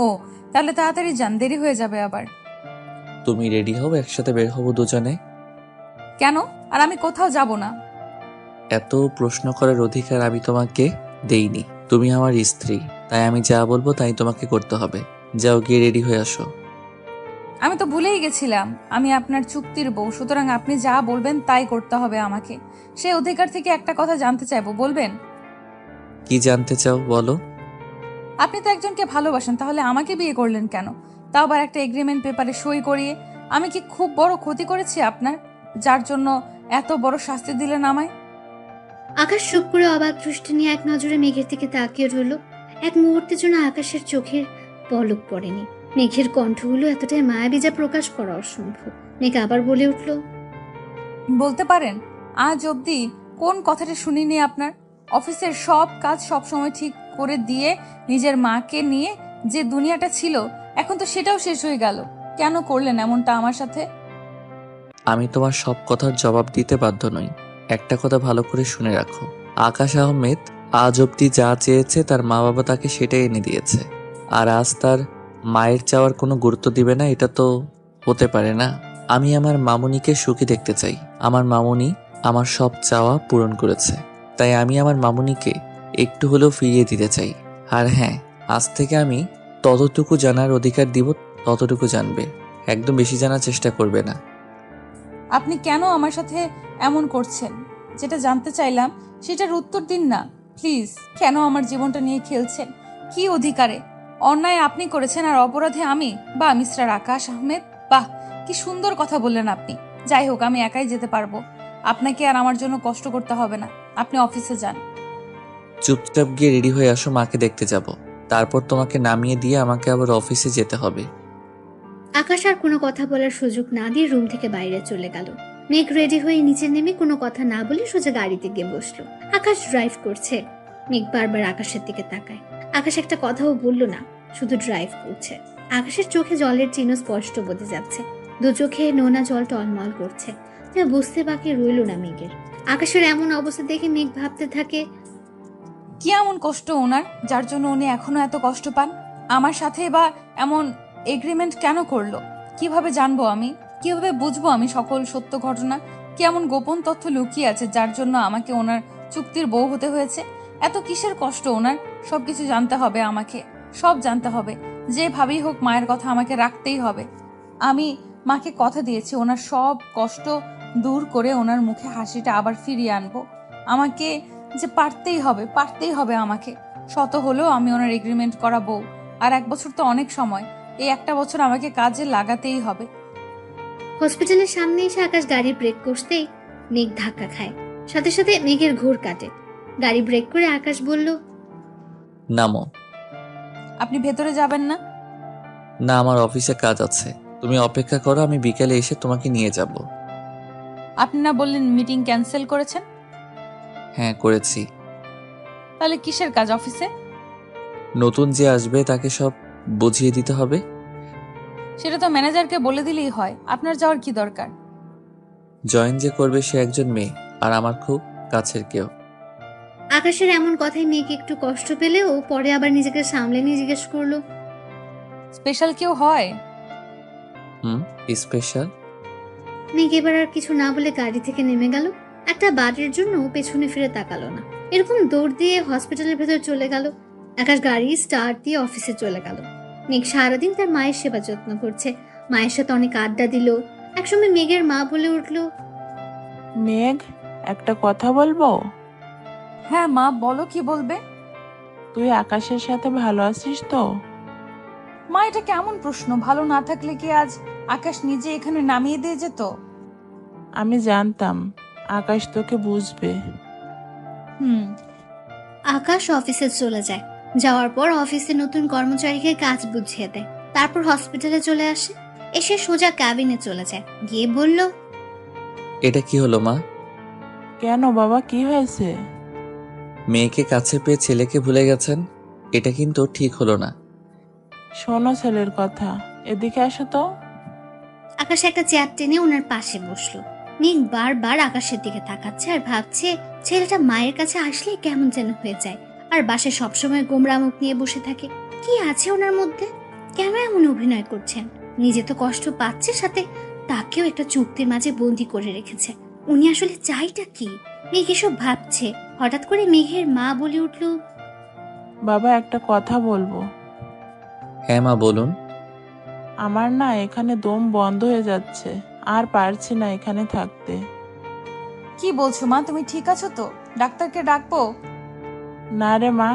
ও, তাহলে তাড়াতাড়ি যান, দেরি হয়ে যাবে আবার। তুমি রেডি হও, একসাথে বের হবো দুজনে। কেন? আর আমি কোথাও যাব না। এত প্রশ্ন করার অধিকার আমি তোমাকে দেইনি। তুমি আমার স্ত্রী, তাই আমি যা বলবো তাই তোমাকে করতে হবে। যাও, গিয়ে রেডি হয়ে আসো। আমি তো ভুলেই গেছিলাম আমি আপনার চুক্তির বউ, সুতরাং আপনি যা বলবেন তাই করতে হবে আমাকে। সেই অধিকার থেকে একটা কথা জানতে চাইবো, বলবেন? কি জানতে চাও বলো। আপনি তো একজনকে ভালোবাসেন, তাহলে আমাকে বিয়ে করলেন কেন? তাও আবার একটা এগ্রিমেন্ট পেপারে সই করিয়ে। আমি কি খুব বড় ক্ষতি করেছি আপনার, যার জন্য এত বড় শাস্তি দিলেন আমায়? আকাশ চুপ করে অবাক দৃষ্টি নিয়ে এক নজরে মেঘের দিকে তাকিয়ে রইল। এক মুহূর্তের জন্য আকাশের চোখের পলক পড়েনি। মেঘের কণ্ঠগুলো এতটাই মায়াবী যা প্রকাশ করা অসম্ভব। মেঘ আবার বলে উঠল, বলতে পারেন আজ অবধি কোন কথাটা শুনিনি আপনার? অফিসের সব কাজ সব সময় ঠিক করে দিয়ে নিজের মাকে নিয়ে যে দুনিয়াটা ছিল, এখন তো সেটাও শেষ হয়ে গেল। কেন করলেন এমনটা আমার সাথে? আমি তোমার সব কথার জবাব দিতে বাধ্য নই। একটা কথা ভালো করে শুনে রাখো, আকাশ আহমেদ আজ অব্দি যা চেয়েছে তার মা বাবা তাকে সেটাই এনে দিয়েছে। আর আজ তার মায়ের চাওয়ার কোনো গুরুত্ব দিবে না, এটা তো হতে পারে না। আমি আমার মামুনিকে সুখী দেখতে চাই। আমার মামুনি আমার সব চাওয়া পূরণ করেছে, তাই আমি আমার মামুনিকে একটু হলেও ফিরিয়ে দিতে চাই। আর হ্যাঁ, আজ থেকে আমি ততটুকু জানার অধিকার দিব, ততটুকু জানবে, একদম বেশি জানার চেষ্টা করবে না। আপনি কেন আমার সাথে এমন করছেন? যেটা জানতে চাইলাম সেটার উত্তর দিন না প্লিজ। কেন আমার জীবনটা নিয়ে খেলছেন? কি অধিকারে? অন্যায় আপনি করেছেন আর অপরাধী আমি? বা মিস্টার আকাশ আহমেদ, বাহ, কি সুন্দর কথা বললেন আপনি। যাই হোক, আমি একাই যেতে পারবো। আপনাকে আর আমার জন্য কষ্ট করতে হবে না। আপনি অফিসে যান। চুপচাপ গিয়ে রেডি হয়ে আসো, মাকে দেখতে যাব। তারপর তোমাকে নামিয়ে দিয়ে আমাকে আবার অফিসে যেতে হবে। আকাশ আর কোনো কথা বলার সুযোগ না দিয়ে রুম থেকে বাইরে চলে গেল। মেঘ রেডি হয়ে নিচে নেমে কোনো কথা না বলে সোজা গাড়িতে গিয়ে বসলো। আকাশ ড্রাইভ করছে। মেঘ বারবার আকাশের দিকে তাকায়। আকাশ একটা কথাও বলল না, শুধু ড্রাইভ করছে। আকাশের চোখে জলের চিহ্ন স্পষ্ট বোঝা যাচ্ছে। দু চোখে নোনা জল টলমল করছে। যা বুঝতে বাকি রইল না মেঘের। আকাশের এমন অবস্থা দেখে মেঘ ভাবতে থাকে, কি এমন কষ্ট ওনার, যার জন্য উনি এখনো এত কষ্ট পান? আমার সাথে বা এমন এগ্রিমেন্ট কেন করলো? কিভাবে জানবো আমি? কিভাবে বুঝবো আমি সকল সত্য ঘটনা? কি এমন গোপন তথ্য লুকিয়ে আছে যার জন্য আমাকে ওনার চুক্তির বউ হতে হয়েছে? এত কিসের কষ্ট ওনার? সবকিছু জানতে হবে আমাকে, সব জানতে হবে। যেভাবেই হোক মায়ের কথা আমাকে রাখতেই হবে। আমি মাকে কথা দিয়েছি ওনার সব কষ্ট দূর করে ওনার মুখে হাসিটা আবার ফিরিয়ে আনবো। আমাকে যে পারতেই হবে আমাকে। শত হলেও আমি ওনার এগ্রিমেন্ট করা বউ। আর 1 বছর তো অনেক সময়। এই একটা বছর আমাকে কাজে লাগাতেই হবে। হসপিটালের সামনে এসে আকাশ গাড়ি ব্রেক করতেই মেঘ ধাক্কা খায়। সাথে সাথে মেঘের ঘোর কাটে। গাড়ি ব্রেক করে আকাশ বলল, নামো। আপনি ভেতরে যাবেন না? না, আমার অফিসে কাজ আছে। তুমি অপেক্ষা করো, আমি বিকেলে এসে তোমাকে নিয়ে যাব। আপনি না বললেন মিটিং ক্যান্সেল করেছেন? হ্যাঁ, করেছি। তাহলে কিসের কাজ অফিসে? নতুন যে আসবে তাকে সব বুঝিয়ে দিতে হবে। সেটা তো ম্যানেজারকে বলে দিলেই হয়, আপনার যাওয়ার কি দরকার? জয়েন যে করবে সে একজন মেয়ে, আর আমার খুব কাছের কেউ। আকাশের এমন কথায় মেঘ একটু কষ্ট পেলেও পরে আবার নিজেকে সামলে নিয়ে জিজ্ঞেস করলো, স্পেশাল কেউ হয়? স্পেশাল? মেঘ এবার আর কিছু না বলে গাড়ি থেকে নেমে গেল। একটা বারের জন্য পেছনে ফিরে তাকালো না। এরকম দৌড় দিয়ে হসপিটালের ভেতর চলে গেল। আকাশ গাড়ি স্টার্ট দিয়ে অফিসে চলে গেল। মেঘ সারাদিন তার মায়ের সেবা যত্ন করছে। মায়ের সাথে অনেক আড্ডা দিল। একসময় মেঘের মা বলে উঠলো, মেঘ, একটা কথা বলবো? হ্যাঁ মা, বলো, কি বলবে? তুই আকাশের সাথে ভালো আছিস তো? মা, এটা কেমন প্রশ্ন? ভালো না থাকলে কি আজ আকাশ নিজে এখানে নামিয়ে দিয়ে যেত? আমি জানতাম আকাশ তোকে বুঝবে। আকাশ অফিসে চলে যায়। যাওয়ার পর অফিসে নতুন কর্মচারীকে কাজ বুঝিয়ে দেয়। তারপর হসপিটালে চলে আসে। এসে সোজা ক্যাবিনে চলে যায়। গিয়ে বলল, এটা কি হলো মা? কেন বাবা, কি হয়েছে? মেয়েকে কাছে পেয়ে ছেলেকে ভুলে গেছেন, এটা কিন্তু ঠিক হলো না। শোনো ছেলের কথা, এদিকে আসো তো। আকাশ একটা চেয়ার টেনে ওনার পাশে বসলো। মেঘ বারবার আকাশের দিকে তাকাচ্ছে আর ভাবছে ছেলেটা মায়ের কাছে আসলে কেমন যেন হয়ে যায়, আর বাসায় সবসময় গোমরা মুখ নিয়ে বসে থাকে। কি আছে ওনার মধ্যে? কেন এমন অভিনয় করছেন? নিজে তো কষ্ট পাচ্ছে, সাথে তাকেও একটা চুক্তির মাঝে বন্দি করে রেখেছে। উনি আসলে চাইটা কি? মেঘ এসব ভাবছে, হঠাৎ করে মেঘের মা বলে উঠল, বাবা, একটা কথা বলবো। হ্যাঁ মা, বলুন। আমার না এখানে দম বন্ধ হয়ে যাচ্ছে, আর পারছি না এখানে থাকতে। কি বলছো মা? তুমি ঠিক আছো তো? ডাক্তারকে ডাকবো? না রে মা,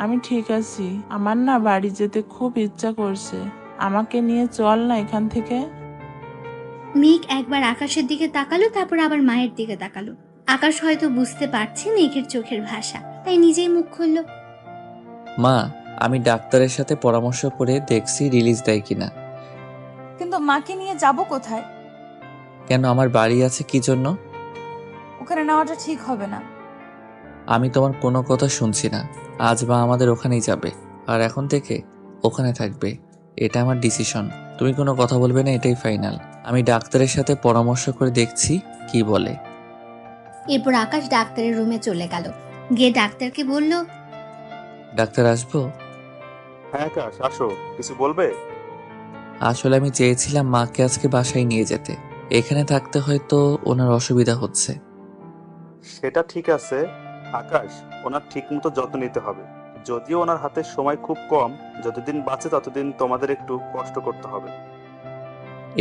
আমি ঠিক আছি। আমার না বাড়ি যেতে খুব ইচ্ছা করছে, আমাকে নিয়ে চল না এখান থেকে। মেঘ একবার আকাশের দিকে তাকালো, তারপর আবার মায়ের দিকে তাকালো। আকাশ হয়তো বুঝতে পারছে মেঘের চোখের ভাষা, তাই নিজেই মুখ খুলল। মা, আমি ডাক্তারের সাথে পরামর্শ করে দেখছি রিলিজ দেয় কিনা। কিন্তু মাকে নিয়ে যাব কোথায়? কেন, আমার বাড়ি আছে কি জন্য? ওখানে নেওয়াটা ঠিক হবে না। আমি তোমার কোনো কথা শুনছি না। আজ বা আমাদের ওখানেই যাবে, আর এখন থেকে ওখানে থাকবে। এটা আমার ডিসিশন। তুমি কোনো কথা বলবে না, এটাই ফাইনাল। আমি ডাক্তারের সাথে পরামর্শ করে দেখছি কি বলে। এরপর আকাশ ডাক্তারের রুমে চলে গেল, গিয়ে ডাক্তারকে বলল, ডাক্তার, আসবো? হ্যাঁ আকাশ, আসো। কিছু বলবে? আসলে আমি চেয়েছিলাম মাকে আজকে বাসায় নিয়ে যেতে। এখানে থাকতে হয়তো ওনার অসুবিধা হচ্ছে। সেটা ঠিক আছে আকাশ, ওনার ঠিক মতো যত্ন নিতে হবে। যদিও ওনার হাতে সময় খুব কম, যতদিন বাঁচে ততদিন তোমাদের একটু কষ্ট করতে হবে।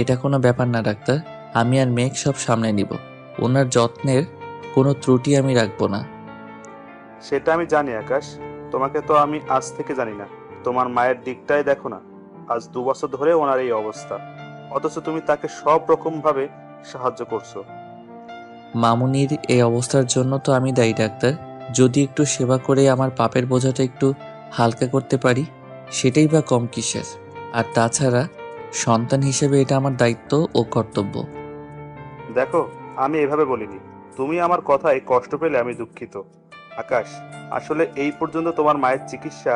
এটা কোনো ব্যাপার না ডাক্তার, আমি আর মেঘ সব সামনে নিব। ওনার যত্নের কোনো ত্রুটি আমি রাখবো না। সেটা আমি জানি আকাশ, তোমাকে তো আমি আজ থেকে জানি না। তোমার মায়ের দিকটাই দেখো না, আজ 2 বছর ধরে ওনার এই অবস্থা, অথচ তুমি তাকে সব রকম ভাবে সাহায্য করছো। মামুনির এই অবস্থার জন্য তো আমি দায়ী ডাক্তার। যদি একটু সেবা করে আমার পাপের বোঝাটা একটু হালকা করতে পারি, সেটাই বা কম কিসের। আর তাছাড়া সন্তান হিসেবে এটা আমার দায়িত্ব ও কর্তব্য। দেখো, আমি এভাবে বলিনি। তুমি আমার কথায় কষ্ট পেলে আমি দুঃখিত আকাশ। আসলে এই পর্যন্ত তোমার মায়ের চিকিৎসা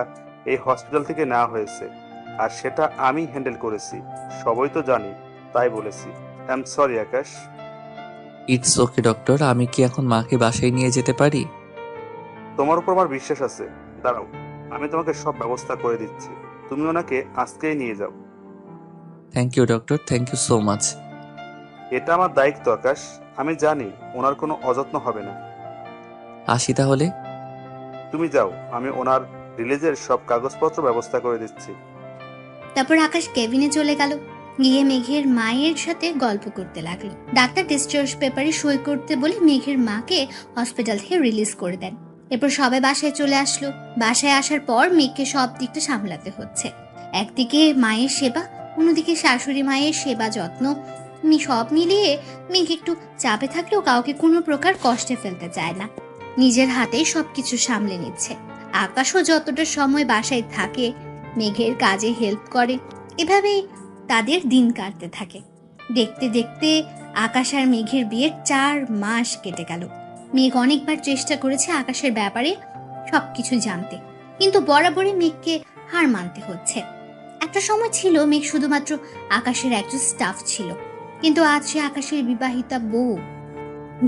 এই হসপিটাল থেকে নেওয়া হয়েছে, আর সেটা আমি হ্যান্ডেল করেছি। সবই তো জানি, তাই বলেছি। I am sorry Akash. It's okay doctor, আমি কি এখন মাকে বাসায় নিয়ে যেতে পারি? তোমার উপর আমার বিশ্বাস আছে। দাঁড়াও, আমি তোমাকে সব ব্যবস্থা করে দিচ্ছি। তুমি ওনাকে আজকেই নিয়ে যাও। Thank you doctor, thank you so much. এটা আমার দায়িত্ব আকাশ। আমি জানি ওনার কোনো অযত্ন হবে না। আসি তাহলে। তুমি যাও, আমি ওনার রিলিজের সব কাগজপত্র ব্যবস্থা করে দিচ্ছি। তারপর আকাশ কেবিনে চলে গেল, গিয়ে মেঘের মায়ের সাথে গল্প করতে লাগলো। ডাক্তার ডিসচার্জ পেপারে সই করতে বলে মেঘের মাকে হসপিটাল থেকে রিলিজ করে দেন। এরপর সবাই বাসায় চলে আসলো। বাসায় আসার পর মেঘকে সব দিকটা সামলাতে হচ্ছে। একদিকে মায়ের সেবা, অন্যদিকে শাশুড়ি মায়ের সেবা যত্ন, সব মিলিয়ে মেঘ একটু চাপে থাকলেও কাউকে কোনো প্রকার কষ্টে ফেলতে চায় না। নিজের হাতেই সবকিছু সামলে নিচ্ছে। আকাশও যতটা সময় বাসায় থাকে মেঘের কাজে হেল্প করে। এভাবেই তাদের দিন কাটতে থাকে। দেখতে দেখতে আকাশ আর মেঘের বিয়ের 4 মাস কেটে গেল। মেঘ অনেকবার চেষ্টা করেছে আকাশের ব্যাপারে সবকিছু জানতে, কিন্তু বরাবরই মেঘকে হার মানতে হচ্ছে। একটা সময় ছিল মেঘ শুধুমাত্র আকাশের একজন স্টাফ ছিল, কিন্তু আজ সে আকাশের বিবাহিতা বউ।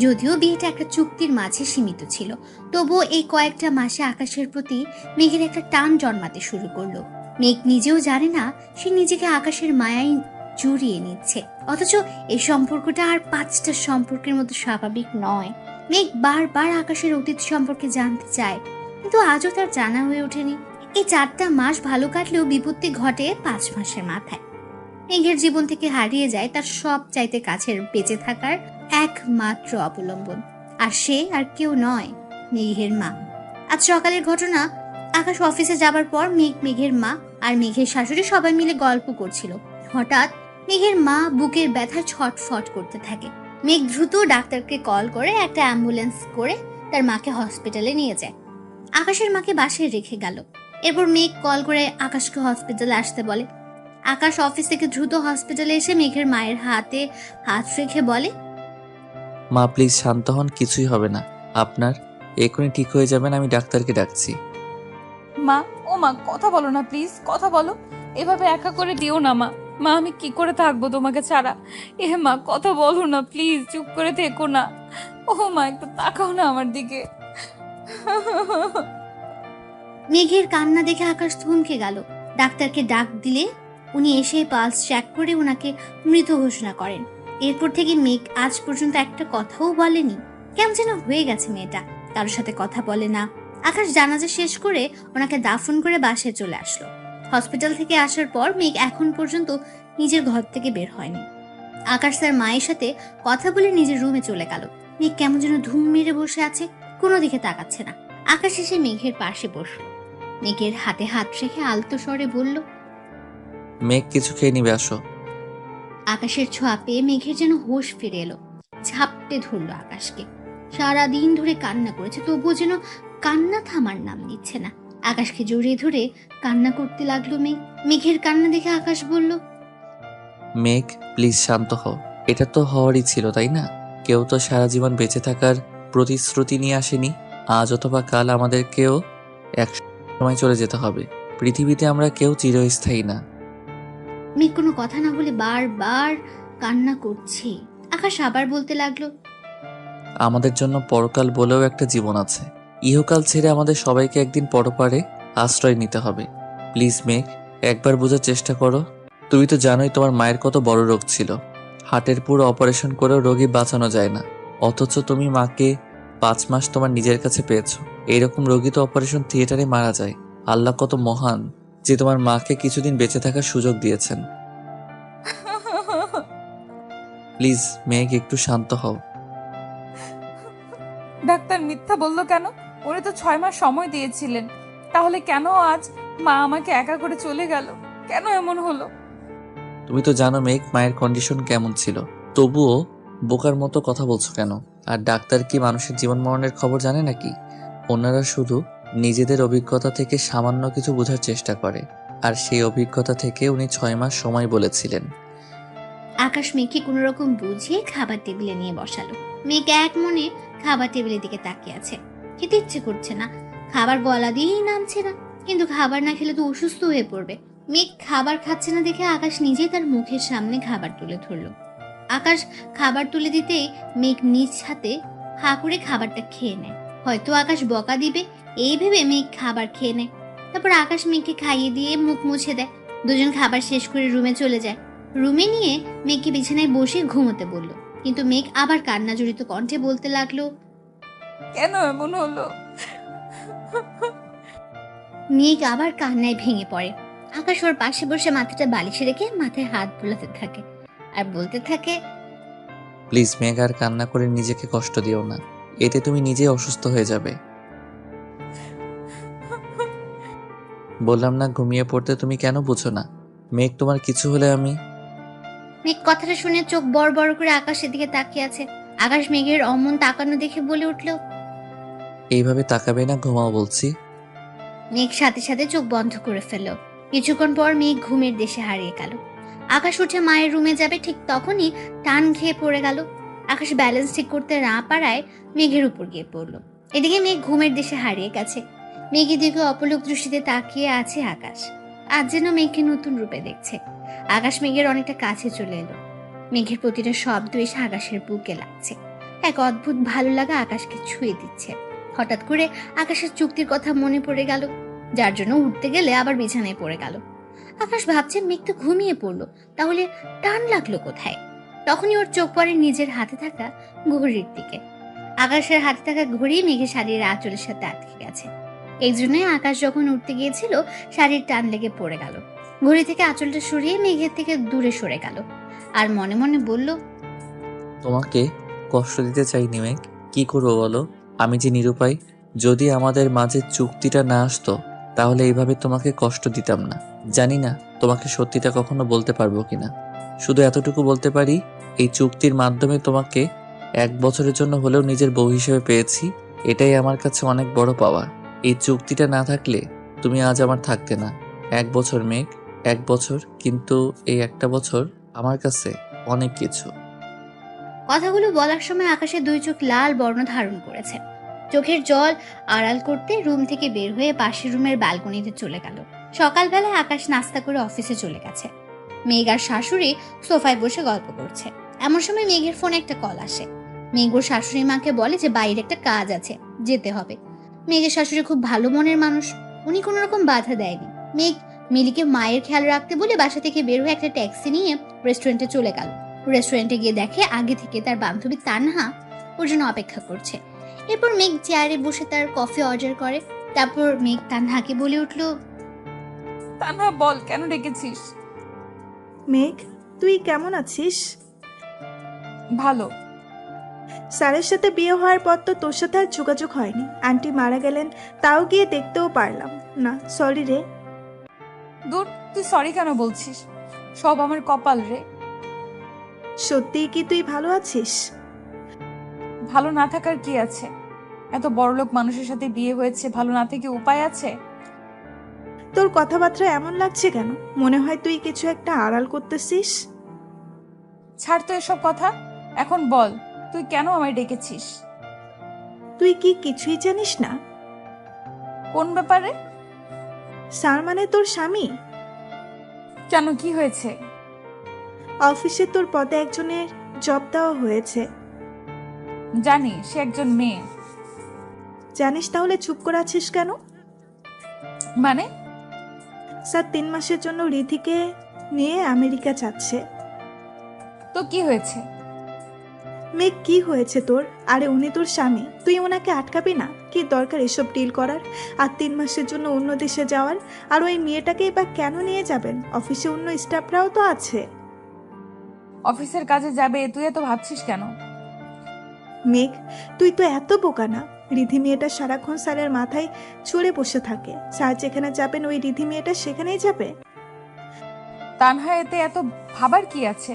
যদিও বিয়েটা একটা চুক্তির মাঝে সীমিত ছিল, তবুও এই কয়েকটা মাসে আকাশের প্রতি মেঘের একটা টান জন্মাতে শুরু করলো। মেঘ নিজেও জানে না সে নিজেকে আকাশের মায়ায় জড়িয়ে নিচ্ছে, অথচ এই সম্পর্কটা আর 5টা সম্পর্কের মতো স্বাভাবিক নয়। মেঘ বারবার আকাশের অতীত সম্পর্কে জানতে চায়, কিন্তু আজও তার জানা হয়ে ওঠেনি। এই 4টা মাস ভালো কাটলেও বিপত্তি ঘটে 5 মাসের মাথায়। মেঘের জীবন থেকে হারিয়ে যায় তার সব চাইতে কাছের বেঁচে থাকার একমাত্র অবলম্বন, আর সে আর কেউ নয়, মেঘের মা। আজ সকালের ঘটনা। আকাশ অফিসে যাবার পর মেঘের মা আর মেঘের শাশুড়ি সবাই মিলে গল্প করছিল। হঠাৎ মেঘের মা বুকের ব্যথায় ছটফট করতে থাকে। মেঘ দ্রুত ডাক্তারকে কল করে একটা অ্যাম্বুলেন্স করে তার মাকে হসপিটালে নিয়ে যায়। আকাশের মাকে বাসায় রেখে গেল। এরপর মেঘ কল করে আকাশকে হসপিটালে আসতে বলে। আকাশ অফিস থেকে দ্রুত হসপিটালে এসে মেঘের মায়ের হাতে হাত রেখে বলে, মা প্লিজ শান্ত হন, কিছুই হবে না আপনার। এখনই ঠিক হয়ে যাবেন, আমি ডাক্তারকে ডাকছি। মা, ও মা, কথা বলো না প্লিজ, কথা বলো। এভাবে একা করে দিও না মা। মা আমি কি করে থাকবো তোমাকে ছাড়া? মা কথা বলো না প্লিজ, চুপ করে থেকো না। ও মা একটু তাকাও না আমার দিকে। মেঘের কান্না দেখে আকাশ থমকে গেল। ডাক্তারকে ডাক দিলে উনি এসে পালস চেক করে ওনাকে মৃত ঘোষণা করেন। এরপর থেকে মেঘ আজ পর্যন্ত একটা কথাও বলেনি। কেমন যেন হয়ে গেছে মেয়েটা, কারোর সাথে কথা বলে না। আকাশ জানাজা শেষ করে ওনাকে দাফন করে বাসায় চলে আসলো। হসপিটাল থেকে আসার পর মেঘ এখন পর্যন্ত নিজের ঘর থেকে বের হয়নি। আকাশ তার মায়ের সাথে কথা বলে নিজের রুমে চলে গেল। মেঘ কেমন যেন ধুম মেরে বসে আছে, কোনো দিকে তাকাচ্ছে না। আকাশ এসে মেঘের পাশে বসলো। মেঘের হাতে হাত রেখে আলতো স্বরে বলল, মেঘ কিছু খেয়ে নিবে, আসো। আকাশের ছোঁয়া পেয়ে মেঘের যেন হোশ ফিরে এলো। ঝাপটে ধরলো আকাশকে। সারাদিন ধরে কান্না করেছে, তবুও যেন কান্না থামার নাম নিচ্ছে না। আকাশকে জড়িয়ে ধরে কান্না করতে লাগলো মেঘ। মেঘের কান্না দেখে আকাশ বলল, মেঘ প্লিজ শান্ত হও। এটা তো হওয়ারই ছিল, তাই না? কেউ তো সারা জীবন বেঁচে থাকার প্রতিশ্রুতি নিয়ে আসেনি। আজ অথবা কাল আমাদেরকেও এক সময় চলে যেতে হবে। পৃথিবীতে আমরা কেউ চিরস্থায়ী না। মেঘ কোনো কথা না বলে বারবার কান্না করছে। আকাশ আবার বলতে লাগলো, আমাদের জন্য পরকাল বলেও একটা জীবন আছে। ইহকাল ছেড়ে আমাদের সবাইকে একদিন পরপারে আশ্রয় নিতে হবে। প্লিজ মেঘ, একবার বোঝার চেষ্টা করো। তুমি তো জানোই তোমার মায়ের কত বড় রোগ ছিল। হার্টের পুরো অপারেশন করেও রোগী বাঁচানো যায় না, অথচ তুমি মাকে 5 মাস তোমার নিজের কাছে পেয়েছো। এইরকম রোগী তো অপারেশন থিয়েটারে মারা যায়। আল্লাহ কত মহান যে তোমার মাকে কিছুদিন বেঁচে থাকার সুযোগ দিয়েছেন। প্লিজ মেঘ, একটু শান্ত হও। ডাক্তার মিথ্যা বললো কেন? উনি তো 6 মাস সময় দিয়েছিলেন। তাহলে কেন আজ মা আমাকে একা করে চলে গেল? কেন এমন হলো? তুমি তো জানো মেঘ, মায়ের কন্ডিশন কেমন ছিল, তবুও বোকার মতো কথা বলছো কেন? আর ডাক্তার কি মানুষের জীবন মরণের খবর জানে নাকি? ওনারা শুধু নিজেদের অভিজ্ঞতা থেকে সামান্য কিছু বোঝার চেষ্টা করে, আর সেই অভিজ্ঞতা থেকে উনি 6 মাস সময় বলেছিলেন। আকাশ মেঘকে কোনো রকম বুঝিয়ে খাবার টেবিলে নিয়ে বসালো। মেঘ এক মনে খাবার টেবিলের দিকে তাকিয়ে আছে। খেতে ইচ্ছে করছে না, খাবার গলা দিয়েই নামছে না। কিন্তু খাবার না খেলে তো অসুস্থ হয়ে পড়বে। মেঘ খাবার খাচ্ছে না দেখে আকাশ নিজেই তার মুখের সামনে খাবার তুলে ধরলো। আকাশ খাবার তুলে দিতেই মেঘ নিজ হাতে হা করে খাবারটা খেয়ে নেয়। হয়তো আকাশ বকা দিবে এই ভেবে মেঘ খাবার খেয়ে নেয়। তারপর আকাশ মেঘকে খাইয়ে দিয়ে মুখ মুছে দেয়। দুজন খাবার শেষ করে রুমে চলে যায়। রুমে নিয়ে মেঘকে বিছানায় বসে ঘুমোতে বলল। কিন্তু মেঘ আবার কান্না জড়িত কণ্ঠে বলতে লাগলো, কেন এমন হলো? মেঘ আবার কান্নায় ভেঙে পড়ে। আকাশ ওর পাশে বসে মাথাটা বালিশে রেখে মাথায় হাত বুলাতে থাকে আর বলতে থাকে, প্লিজ মেঘ, আর কান্না করে নিজেকে কষ্ট দিও না। এতে তুমি নিজেই অসুস্থ হয়ে যাবে। বললাম না ঘুমিয়ে পড়তে, তুমি কেন বুঝো না? মেঘ, তোমার কিছু হলে আমি... মেঘ কথাটা শুনে চোখ বড় বড় করে আকাশের দিকে তাকিয়ে আছে। আকাশ মেঘের অমন তাকানো দেখে বলে উঠল, এইভাবে তাকাবে না, ঘুমাও বলছি। মেঘ সাথে সাথে চোখ বন্ধ করে ফেলল। কিছুক্ষণ পর মেঘ ঘুমের দেশে হারিয়ে গেল। আকাশ উঠে মায়ের রুমে যাবে, ঠিক তখনই টান খেয়ে পড়ে গেল। আকাশ ব্যালেন্স ঠিক করতে না পারায় মেঘের উপর গিয়ে পড়ল। এদিকে মেঘ ঘুমের দেশে হারিয়ে গেছে। মেঘের দিকে অপলক দৃষ্টিতে তাকিয়ে আছে আকাশ। আজ যেন মেঘকে নতুন রূপে দেখছে। আকাশ মেঘের অনেকটা কাছে চলে এলো। মেঘের প্রতিটা শব্দ এসে আকাশের বুকে লাগছে। এক অদ্ভুত ভালো লাগা আকাশকে ছুঁয়ে দিচ্ছে। হঠাৎ করে আকাশের চুক্তির কথা মনে পড়ে গেল, যার জন্য উঠতে গেলে আবার বিছানায় পড়ে গেল। আকাশ ভাবছে মেঘ তো ঘুমিয়ে পড়লো, তাহলে টান লাগলো কোথায়? তখনই ওর চোখ পড়ে নিজের হাতে থাকা ঘড়ির দিকে। আকাশের হাতে থাকা ঘড়ি মেঘের শাড়ির আঁচলের সাথে আটকে গেছে। এই জন্যই আকাশ যখন উঠতে গিয়েছিল শাড়ির টান লেগে পড়ে গেল। ঘড়ি থেকে আঁচলটা সরিয়ে মেঘের থেকে দূরে সরে গেল আর মনে মনে বলল, তোমাকে কষ্ট দিতে চাইনি মেঘ, কি করবো বলো? আমি যে নিরুপায়। যদি আমাদের মাঝে চুক্তিটা না আসতো তাহলে এইভাবে তোমাকে কষ্ট দিতাম না। জানি না তোমাকে সত্যিটা কখনো বলতে পারবো কিনা। শুধু এতটুকু বলতে পারি, এই চুক্তির মাধ্যমে তোমাকে 1 বছরের জন্য হলেও নিজের বউ হিসেবে পেয়েছি। এটাই আমার কাছে অনেক বড় পাওয়া। এই চুক্তিটা না থাকলে তুমি আজ আমার থাকতে না। 1 বছর মেঘ, 1 বছর, কিন্তু এই একটা বছর আমার কাছে অনেক কিছু। কথাগুলো বলার সময় আকাশের দুই চোখ লাল বর্ণ ধারণ করেছে। চোখের জল আড়াল করতে রুম থেকে বের হয়ে পাশের রুমের ব্যালকনিতে চলে গেল। সকালবেলায় আকাশ নাস্তা করে অফিসে চলে গেছে। মেঘ আর শাশুড়ি সোফায় বসে গল্প করছে। এমন সময় মেঘের ফোনে একটা কল আসে। মেঘ ওর শাশুড়ি মাকে বলে যে বাইরে একটা কাজ আছে, যেতে হবে। মেঘের শাশুড়ি খুব ভালো মনের মানুষ, উনি কোনো রকম বাধা দেয়নি। মেঘ মিলিকে মায়ের খেয়াল রাখতে বলে বাসা থেকে বের হয়ে একটা ট্যাক্সি নিয়ে রেস্টুরেন্টে চলে গেল। রেস্টুরেন্টে গিয়ে দেখে আগে থেকে তার বান্ধবী তানহা ওর জন্য অপেক্ষা করছে। এরপর মেঘ চেয়ারে বসে তার কফি অর্ডার করে। তারপর মেঘ তানহাকে বলে উঠল, তানহা বল, কেন ডেকেছিস? মেঘ, তুই কেমন আছিস? ভালো। স্যারের সাথে বিয়ে হওয়ার পর তো তোর সাথে আর যোগাযোগ হয়নি। আন্টি মারা গেলেন, তাও গিয়ে দেখতেও পারলাম না। সরি রে। দূর, তুই সরি কেন বলছিস? সব আমার কপাল রে। সত্যিই কি তুই ভালো আছিস? ভালো না থাকার কি আছে? এত বড়লোক মানুষের সাথে বিয়ে হয়েছে, ভালো না থেকে উপায় আছে? তোর কথাবার্তা এমন লাগছে কেন? মনে হয় তুই কিছু একটা আড়াল করতেছিস। ছাড় তো এসব কথা, এখন বল তুই কেন আমায় ডেকেছিস? তুই কি কিছুই জানিস না? কোন ব্যাপারে? স্যার মানে তোর স্বামী। কেন, কি হয়েছে? অফিসে তোর পদে একজনের জব দেওয়া হয়েছে। জানি, সে একজন মেয়ে। জানিস, তাহলে চুপ করে আছিস কেন? মানে? স্যার 3 মাসের জন্য রিধিকে নিয়ে আমেরিকা যাচ্ছে। তো কি হয়েছে? মেঘ, কি হয়েছে তোর? আরে উনি তোর স্বামী, তুই ওনাকে আটকাবি না? কি দরকার এসব ডিল করার? আর 3 মাসের জন্য অন্য দেশে যাওয়ার? আর ওই মেয়েটাকেই বা কেন নিয়ে যাবেন? অফিসে অন্য স্টাফরাও তো আছে। অফিসের কাজে যাবে, তুই এত ভাবছিস কেন? মেঘ, তুই তো এত বোকা না। রিধি মেয়েটা সারাক্ষণ স্যারের মাথায় চড়ে বসে থাকে। স্যার যেখানে যাবেন ওই রিধি মেয়েটা সেখানেই যাবে। তানহা, এতে এত ভাবার কি আছে?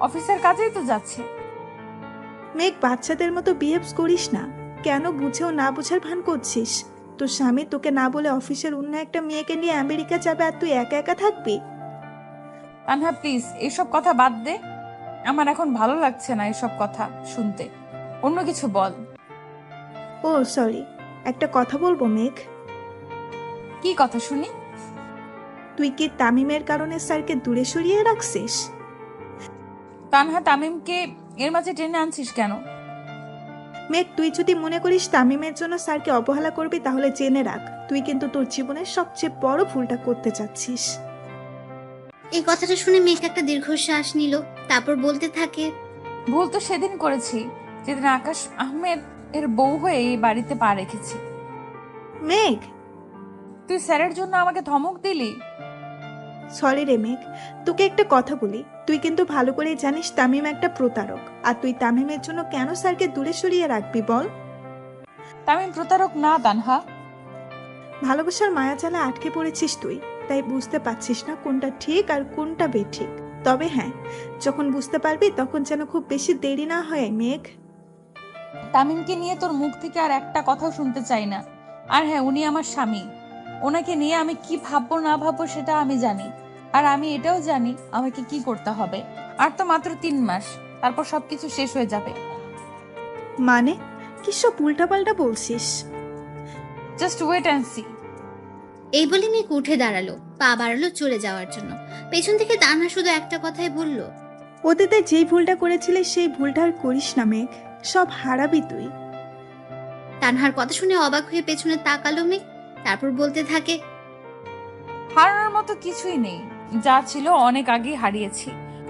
অফিসের কাজেই তো যাচ্ছে। মেঘ, বাচ্চাদের মতো বিহেভস করিস না। কেন বুঝেও না বুঝার ভান করছিস? তোর স্বামী তোকে না বলে অফিসের অন্য একটা মেয়েকে নিয়ে আমেরিকা যাবে, আর তুই একা একা থাকবি? তানহা প্লিজ, এসব কথা বাদ দে। আমার এখন ভালো লাগছে না এসব কথা শুনতে। অন্য কিছু বল। ও সরি, একটা কথা বলবো মেঘ? কি কথা শুনি? তুই কি তামিমের কারণে স্যারকে দূরে সরিয়ে রাখছিস? তানহা, তামিমকে এর মাঝে টেনে আনছিস কেন? মেঘ, তুই যদি মনে করিস তামিমের জন্য স্যারকে অবহেলা করবি, তাহলে জেনে রাখ তুই কিন্তু তোর জীবনের সবচেয়ে বড় ভুলটা করতে যাচ্ছিস। এই কথাটা শুনে মেঘ একটা দীর্ঘশ্বাস নিল। তারপর বলতে থাকে, ভুল তো সেদিন করেছি, যেদিন আকাশ আহমেদ এর বউ হয়ে এই বাড়িতে পা রেখেছি। মেঘ, তুই স্যারের জন্য আমাকে ধমক দিলি। সরি রে মেঘ, তোকে একটা কথা বলি। তুই কিন্তু ভালো করেই জানিস তামিম একটা প্রতারক। আর তুই তামিমের জন্য কেন স্যারকে দূরে সরিয়ে রাখবি বল? তামিম প্রতারক না তানহা। ভালোবাসার মায়াজালে আটকে পড়েছিস তুই, তাই বুঝতে পারছিস না কোনটা ঠিক আর কোনটা বেঠিক। তবে হ্যাঁ, যখন বুঝতে পারবি তখন যেন খুব বেশি দেরি না হয় মেঘ। তামিমকে নিয়ে তোর মুখ থেকে আর একটা কথাও শুনতে চাই না। আর হ্যাঁ, উনি আমার স্বামী। ওনাকে নিয়ে আমি কি ভাববো না ভাববো সেটা আমি জানি। আর আমি এটাও জানি আমাকে কি করতে হবে। আর তো মাত্র 3 মাস, তারপর সবকিছু শেষ হয়ে যাবে। মানে কি সব উল্টাপাল্টা বলছিস? Just wait and see. এই বলে মেঘ উঠে দাঁড়ালো, পা বাড়ালো চলে যাওয়ার জন্য। পেছন থেকে তানহা শুধু একটা কথাই বলল, অতীতে যেই ভুলটা করেছিলিস সেই ভুলটা আর করিস না মেঘ, সব হারাবি তুই। তানহার কথা শুনে অবাক হয়ে পেছনে তাকালো মেঘ। তারপর বলতে থাকে, হারানোর মতো কিছুই নেই, যা ছিল অনেক আগেই হারিয়েছি।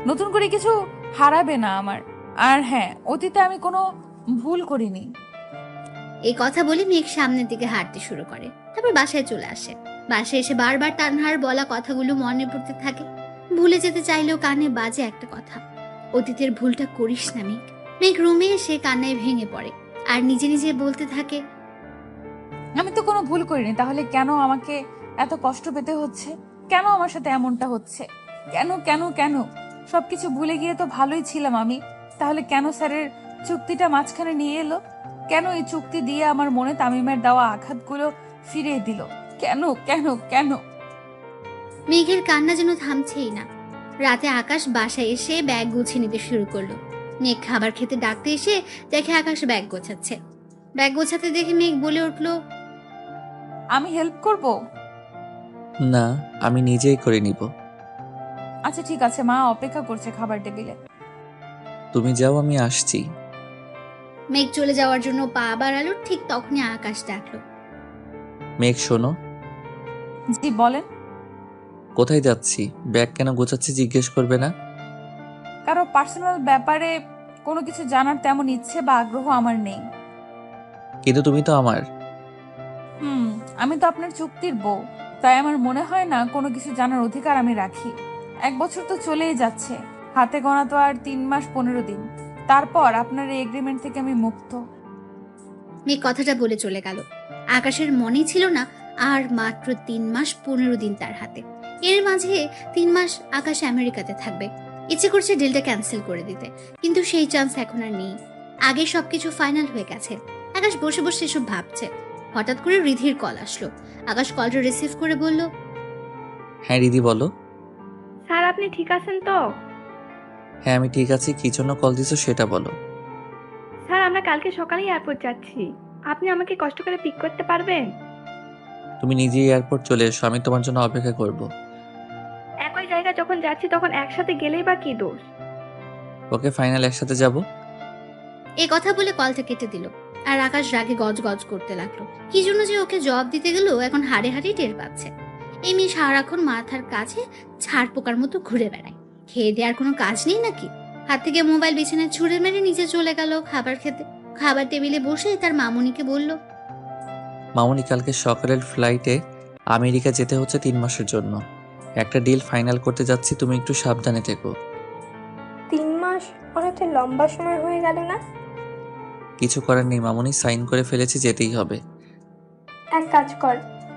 নতুন করে কিছু হারাবে না আমার। আর হ্যাঁ, অতীতে আমি কোনো ভুল করিনি। এই কথা বলে মেঘ সামনের দিকে হাঁটতে শুরু করে। তারপর বাসায় চলে আসে। বাসায় এসে বারবার তানহার বলা কথাগুলো মনে পড়তে থাকে। ভুলে যেতে চাইলেও কানে বাজে একটা কথা, অতীতের ভুলটা করিস না মেঘ। মেঘ রুমে এসে কান্নায় ভেঙে পড়ে আর নিজে নিজে বলতে থাকে, আমি তো কোনো ভুল করিনি, তাহলে কেন আমাকে এত কষ্ট পেতে হচ্ছে? কেন আমার সাথে এমনটা হচ্ছে? কেন কেন কেন? সবকিছু ভুলে গিয়ে তো ভালোই ছিলাম আমি। তাহলে কেন স্যারের চুক্তিটা মাঝখানে নিয়ে এলো? কেন এই চুক্তি দিয়ে আমার মনে তামিমের দেওয়া আঘাতগুলো ফিরিয়ে দিল? কেন কেন কেন? মেঘের কান্না যেন থামছেই না। রাতে আকাশ বাসায় এসে ব্যাগ গুছিয়ে নিতে শুরু করলো। মেঘ খাবার খেতে ডাকতে এসে দেখে আকাশ ব্যাগ গোছাচ্ছে। ব্যাগ গোছাতে দেখে মেঘ বলে উঠলো, আমি হেল্প করব? না, আমি নিজেই করে নিব। আচ্ছা ঠিক আছে, মা অপেক্ষা করছে খাবার টেবিলে। তুমি যাও, আমি আসছি। মেঘ চলে যাওয়ার জন্য পা বাড়ালো, ঠিক তখনই আকাশ ডাকলো। মেঘ শোনো। জি বলেন। কোথায় যাচ্ছি, ব্যাগ কেন গোছাচ্ছি জিজ্ঞেস করবে না? কারো পার্সোনাল ব্যাপারে কোনো কিছু জানার তেমন ইচ্ছে বা আগ্রহ আমার নেই। কিন্তু তুমি তো আমার। আমি তো আপনার চুক্তির বউ, তাই আমার মনে হয় না কোনো কিছু জানার অধিকার আমি রাখি। 1 বছর তো চলেই যাচ্ছে, হাতে গোনা তো আর 3 মাস 15 দিন। তারপর আপনার এই এগ্রিমেন্ট থেকে আমি মুক্ত। মেঘ কথাটা বলে চলে গেল। আকাশের মনেই ছিল না আর মাত্র 3 মাস 15 দিন তার হাতে। এর মাঝে 3 মাস আকাশ আমেরিকাতে থাকবে। ইচ্ছে করছে ডিলটা ক্যান্সেল করে দিতে, কিন্তু সেই চান্স এখন আর নেই। আগে সবকিছু ফাইনাল হয়ে গেছে। আকাশ বসে বসে এসব ভাবছে। হঠাৎ করে রিধির কল আসলো। আকাশ কলটা রিসিভ করে বলল, হ্যাঁ রিদি বলো। স্যার আপনি ঠিক আছেন তো? হ্যাঁ আমি ঠিক আছি, কি জন্য কল দিছো সেটা বলো। স্যার আমরা কালকে সকালেই এয়ারপোর্ট যাচ্ছি, আপনি আমাকে কষ্ট করে পিক করতে পারবেন? তুমি নিজেই এয়ারপোর্ট চলে এসো, আমি তোমার জন্য অপেক্ষা করব। একই জায়গা যখন যাচ্ছি তখন একসাথে গেলেই বা কি দোষ? ওকে ফাইনাল একসাথে যাব। এই কথা বলে কলটা কেটে দিল। আর আকাশ রাগে গজ করতে লাগলো। কি জন্য যে ওকে জবাব দিতে গেল এখন হাড়ে হাড়ে টের পাচ্ছে। এই মেয়ে সারাক্ষণ মাথার কাছে ছাড় পোকার মতো ঘুরে বেড়ায়। খেয়ে দেওয়ার কোনো কাজ নেই নাকি? হাত থেকে মোবাইল বিছানায় ছুঁড়ে মেরে নিচে চলে গেল খাবার খেতে। খাবার টেবিলে বসে তার মামুনিকে বলল, মামুনি কালকে সকালের ফ্লাইটে আমেরিকা যেতে হচ্ছে 3 মাসের জন্য। একটা ডিল ফাইনাল করতে যাচ্ছি, তুমি একটু সাবধানে থেকো। 3 মাস অনেকটা লম্বা সময় হয়ে গেল না? কিছু করার নেই মামুনি, সাইন করে ফেলেছি, যেতেই হবে। এক কাজ কর,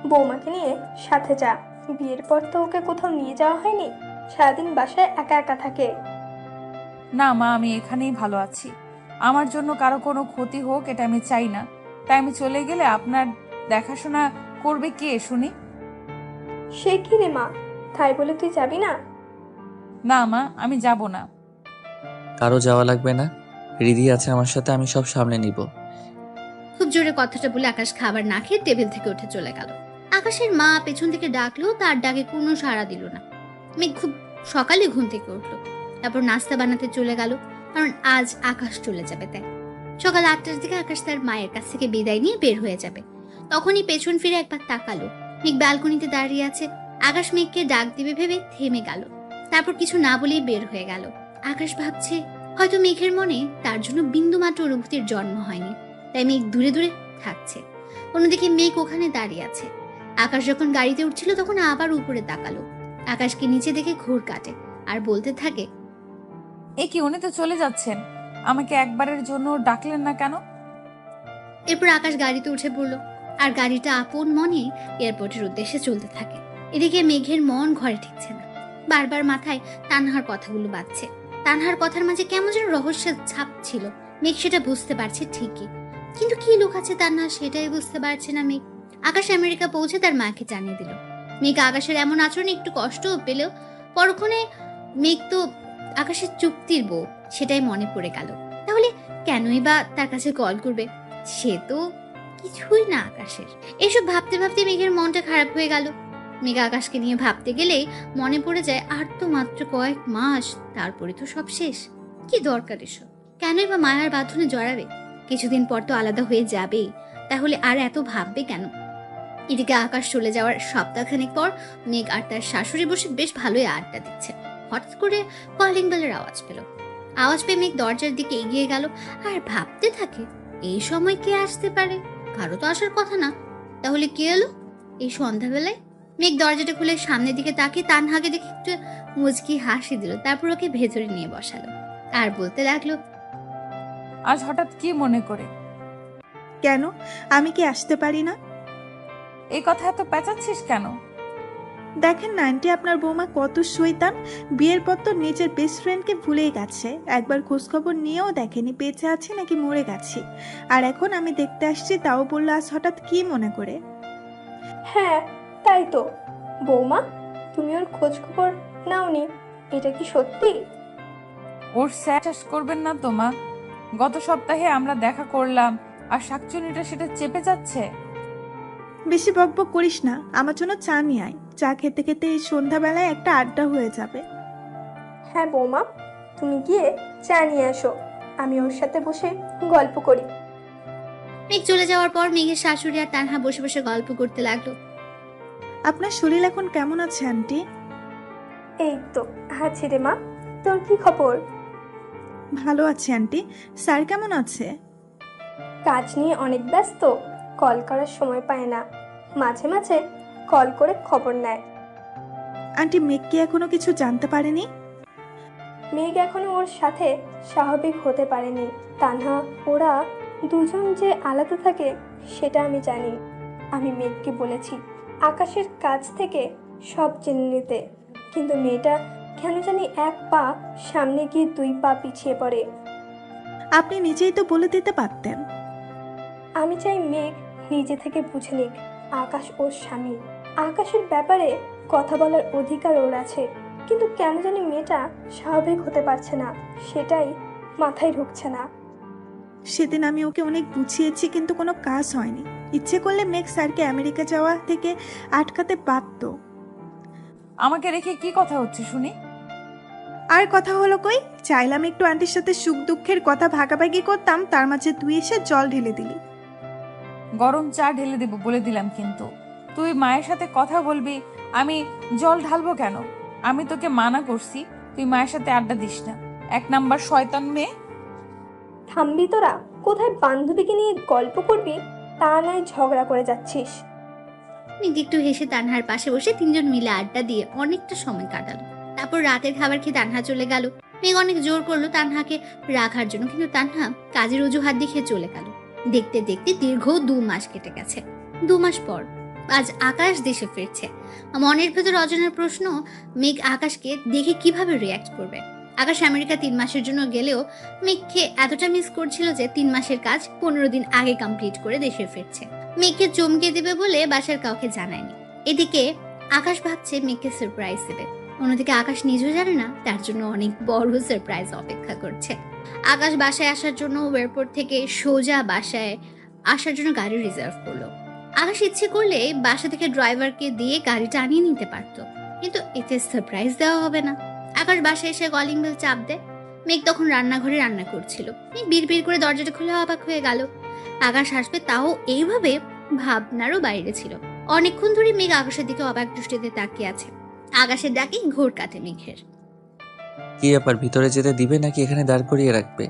বৌমাকে নিয়ে সাথে যা। বিয়ের পর তো ওকে কোথাও নিয়ে যাওয়া হয়নি, সারাদিন বাসায় একা একা থাকে। না মা, আমি এখানেই ভালো আছি। আমার জন্য কারো কোনো ক্ষতি হোক এটা আমি চাই না। তাই আমি চলে গেলে আপনার দেখাশোনা করবে কে শুনি? সে কি রে মা, তাই বলে তুই যাবি না? না মা, আমি যাব না। কারো যাওয়া লাগবে না, রিদি আছে আমার সাথে, আমি সব সামলে নিব। খুব জোরে কথাটা বলে আকাশ খাবার না খেয়ে টেবিল থেকে উঠে চলে গেল। আকাশের মা পেছন থেকে ডাকলেও তার ডাকে কোনো সাড়া দিল না। মেঘ খুব সকালে ঘুম থেকে উঠলো, তারপর নাস্তা বানাতে চলে গেল, কারণ আজ আকাশ চলে যাবে তাই। সকাল 8টার দিকে আকাশ তার মায়ের কাছ থেকে বিদায় নিয়ে বের হয়ে যাবে। তখনই পেছন ফিরে একবার তাকালো। মেঘ ব্যালকনিতে দাঁড়িয়ে আছে। আকাশ মেঘকে ডাক দিবে ভেবে থেমে গেল, তারপর কিছু না বলেই বের হয়ে গেল। আকাশ ভাবছে হয়তো মেঘের মনে তার জন্য বিন্দুমাত্র অনুভূতির জন্ম হয়নি, তাই মেঘ দূরে দূরে থাকছে। অন্যদিকে মেঘ ওখানে দাঁড়িয়ে আছে। আকাশ যখন গাড়িতে উঠছিল তখন আবার উপরে তাকালো। আকাশকে নিচে দেখে ঘোর কাটে আর বলতে থাকে, এ কি, উনি তো চলে যাচ্ছেন, আমাকে একবারের জন্য ডাকলেন না কেন? এরপর আকাশ গাড়িতে উঠে পড়লো আর গাড়িটা আপন মনে এয়ারপোর্টের উদ্দেশ্যে চলতে থাকে। এদিকে মেঘের মন ঘরে ঠিকছে না। বারবার মাথায় তানহার কথাগুলো বাজছে। তানহার কথার মাঝে কেমন যেন রহস্যের ছাপ ছিল। মেঘ সেটা বুঝতে পারছে ঠিকই, কিন্তু কি লুকাচ্ছে তানহা সেটাই বুঝতে পারছে না মেঘ। আকাশ আমেরিকা পৌঁছে তার মাকে জানিয়ে দিল। মেঘ আকাশের এমন আচরণে একটু কষ্টও পেলেও পরক্ষণে মেঘ তো আকাশের চুক্তির বউ, সেটাই মনে পড়ে গেল। তাহলে কেনই বা তার কাছে কল করবে? সে তো কিছুই না আকাশের। এসব ভাবতে ভাবতে মেঘের মনটা খারাপ হয়ে গেল। মেঘ আকাশকে নিয়ে ভাবতে গেলেই মনে পড়ে যায় আর তো মাত্র কয়েক মাস, তারপরে তো সব শেষ। কি দরকার এসব? কেনই বা মায়ার বাঁধনে জড়াবে? কিছুদিন পর তো আলাদা হয়ে যাবেই, তাহলে আর এত ভাববে কেন? এদিকে আকাশ চলে যাওয়ার সপ্তাহখানেক পর মেঘ আর তার শাশুড়ি বসে বেশ ভালোই আড্ডা দিচ্ছে। হঠাৎ করে কলিং বেলের আওয়াজ পেল। আওয়াজ পেয়ে মেঘ দরজার দিকে এগিয়ে গেল আর ভাবতে থাকে, এই সময় কে আসতে পারে? কারো তো আসার কথা না, তাহলে কে এলো এই সন্ধ্যাবেলায়? মেঘ দরজাটা খুলে সামনের দিকে তাকিয়ে তানহাকে দেখে একটু মুচকি হাসি দিল, তারপর ওকে ভেতরে নিয়ে বসালো আর বলতে লাগলো, আজ হঠাৎ কি মনে করে? কেন, আমি কি আসতে পারি না? এই কথা এত পেঁচাচ্ছিস কেন? দেখেন না আন্টি, আপনার বৌমা কত শয়তান। বিয়ের পর তো নিজের বেস্ট ফ্রেন্ডকে ভুলেই গেছে, একবার খোঁজখবর নিয়েও দেখেনি বেঁচে আছে নাকি মরে গেছি। আর এখন আমি দেখতে আসছি, তাও বললো আজ হঠাৎ কি মনে করে। হ্যাঁ তাই তো। বৌমা, তুমি ওর খোঁজ খবর নাওনি, এটা কি সত্যি? ওর স্যাটাস করবেন না তো মা, গত সপ্তাহে আমরা দেখা করলাম আর শাকচুনিটা সেটা চেপে যাচ্ছে। বেশি বকবক করিস না, আমার জন্য চা নিয়ে আয়। চা খেতে খেতে এই সন্ধ্যাবেলায় একটা আড্ডা হয়ে যাবে। হ্যাঁ বৌমা, তুমি গিয়ে চা নিয়ে এসো, আমি ওর সাথে বসে গল্প করি। মেঘ চলে যাওয়ার পর মেঘের শাশুড়ি আর তানহা বসে বসে গল্প করতে লাগলো। আপনার শরীর এখন কেমন আছে আন্টি? এই তো আছি রে মা, তোর কি খবর? ভালো আছে আন্টি। স্যার কেমন আছে? কাজ নিয়ে অনেক ব্যস্ত, কল করার সময় পায় না, মাঝে মাঝে কল করে খবর নেয়। আন্টি মেঘ কি এখনো কিছু জানতে পারেনি? মেঘ এখনো ওর সাথে স্বাভাবিক হতে পারেনি। তানহা ওরা দুজন যে আলাদা থাকে সেটা আমি জানি। আমি মেঘকে বলেছি আকাশের কাছ থেকে সব জেনে নিতে, কিন্তু মেয়েটা কেন জানি এক পা সামনে গিয়ে 2 পা পিছিয়ে পড়ে। আপনি নিজেই তো বলে দিতে পারতেন। আমি চাই মেঘ নিজে থেকে বুঝে নিক আকাশ ওর স্বামী। আকাশের ব্যাপারে কথা বলার অধিকার ওর আছে, কিন্তু কেন জানি মেয়েটা স্বাভাবিক হতে পারছে না, সেটাই মাথায় ঢুকছে না। সেদিন আমি ওকে অনেক বুঝিয়েছি, কিন্তু কোনো কাজ হয়নি। ইচ্ছে করলে মেঘ স্যারকে আমেরিকা যাওয়া থেকে আটকাতে পারত। আমাকে রেখে কি কথা হচ্ছে শুনি? আর কথা হলো কই? চাইলাম একটু আন্টির সাথে সুখ দুঃখের কথা ভাগাভাগি করতাম, তার মাঝে তুই এসে জল ঢেলে দিলি। গরম চা ঢেলে দেবো বলে দিলাম, কিন্তু তুই মায়ের সাথে কথা বলবি, আমি জল ঢালবো কেন? আমি তোকে মানা করছি তুই মায়ের সাথে আড্ডা দিস না। 1 নাম্বার শয়তান মেয়ে। থামবি তোরা? কোথায় বান্ধবীকে নিয়ে গল্প করবি, তা নয় ঝগড়া করে যাচ্ছিস। মেঘ একটু হেসে তানহার পাশে বসে তিনজন মিলে আড্ডা দিয়ে অনেকটা সময় কাটালো। তারপর রাতের খাবার খেয়ে তানহা চলে গেল। মেঘ অনেক জোর করলো তানহাকে রাখার জন্য, কিন্তু তানহা কাজের অজুহাত দেখে চলে গেল। দেখতে দেখতে দীর্ঘ 2 মাস কেটে গেছে। 2 মাস পর আজ আকাশ দেশে ফিরছে। মনের ভেতর অজানার প্রশ্ন, মেঘ আকাশকে দেখে কিভাবে রিয়াক্ট করবে। আকাশ আমেরিকা 3 মাসের জন্য গেলেও মেঘকে এতটা মিস করছিল যে 3 মাসের কাজ 15 দিন আগে কমপ্লিট করে দেশে ফিরছে। মেঘকে চমকে দেবে বলে বাসার কাউকে জানায়নি। এদিকে আকাশ ভাবছে মেঘকে সারপ্রাইজ দেবে, অন্যদিকে আকাশ নিজেও জানে না তার জন্য অনেক বড় সারপ্রাইজ অপেক্ষা করছে। আকাশ বাসায় আসার জন্য এয়ারপোর্ট থেকে সোজা বাসায় আসার জন্য গাড়ি রিজার্ভ করলো। আকাশ ইচ্ছে করলে বাসা থেকে ড্রাইভারকে দিয়ে গাড়িটা আনিয়ে নিতে পারতো, কিন্তু এতে সারপ্রাইজ দেওয়া হবে না। আকাশ বাসায় এসে কলিং বেল চাপ দেয়। মেঘ তখন রান্নাঘরে রান্না করছিল। মেঘ বিড়বিড় করে দরজাটা খুলে অবাক হয়ে গেল। আকাশ আসবে তাও এইভাবে ভাবনারও বাইরে ছিল। অনেকক্ষণ ধরে মেঘ আকাশের দিকে অবাক দৃষ্টিতে তাকিয়ে আছে। আকাশের ডাকে ঘোর কাটে মেঘের। কি ব্যাপার, ভিতরে যেতে দিবে নাকি এখানে দাঁড় করিয়ে রাখবে?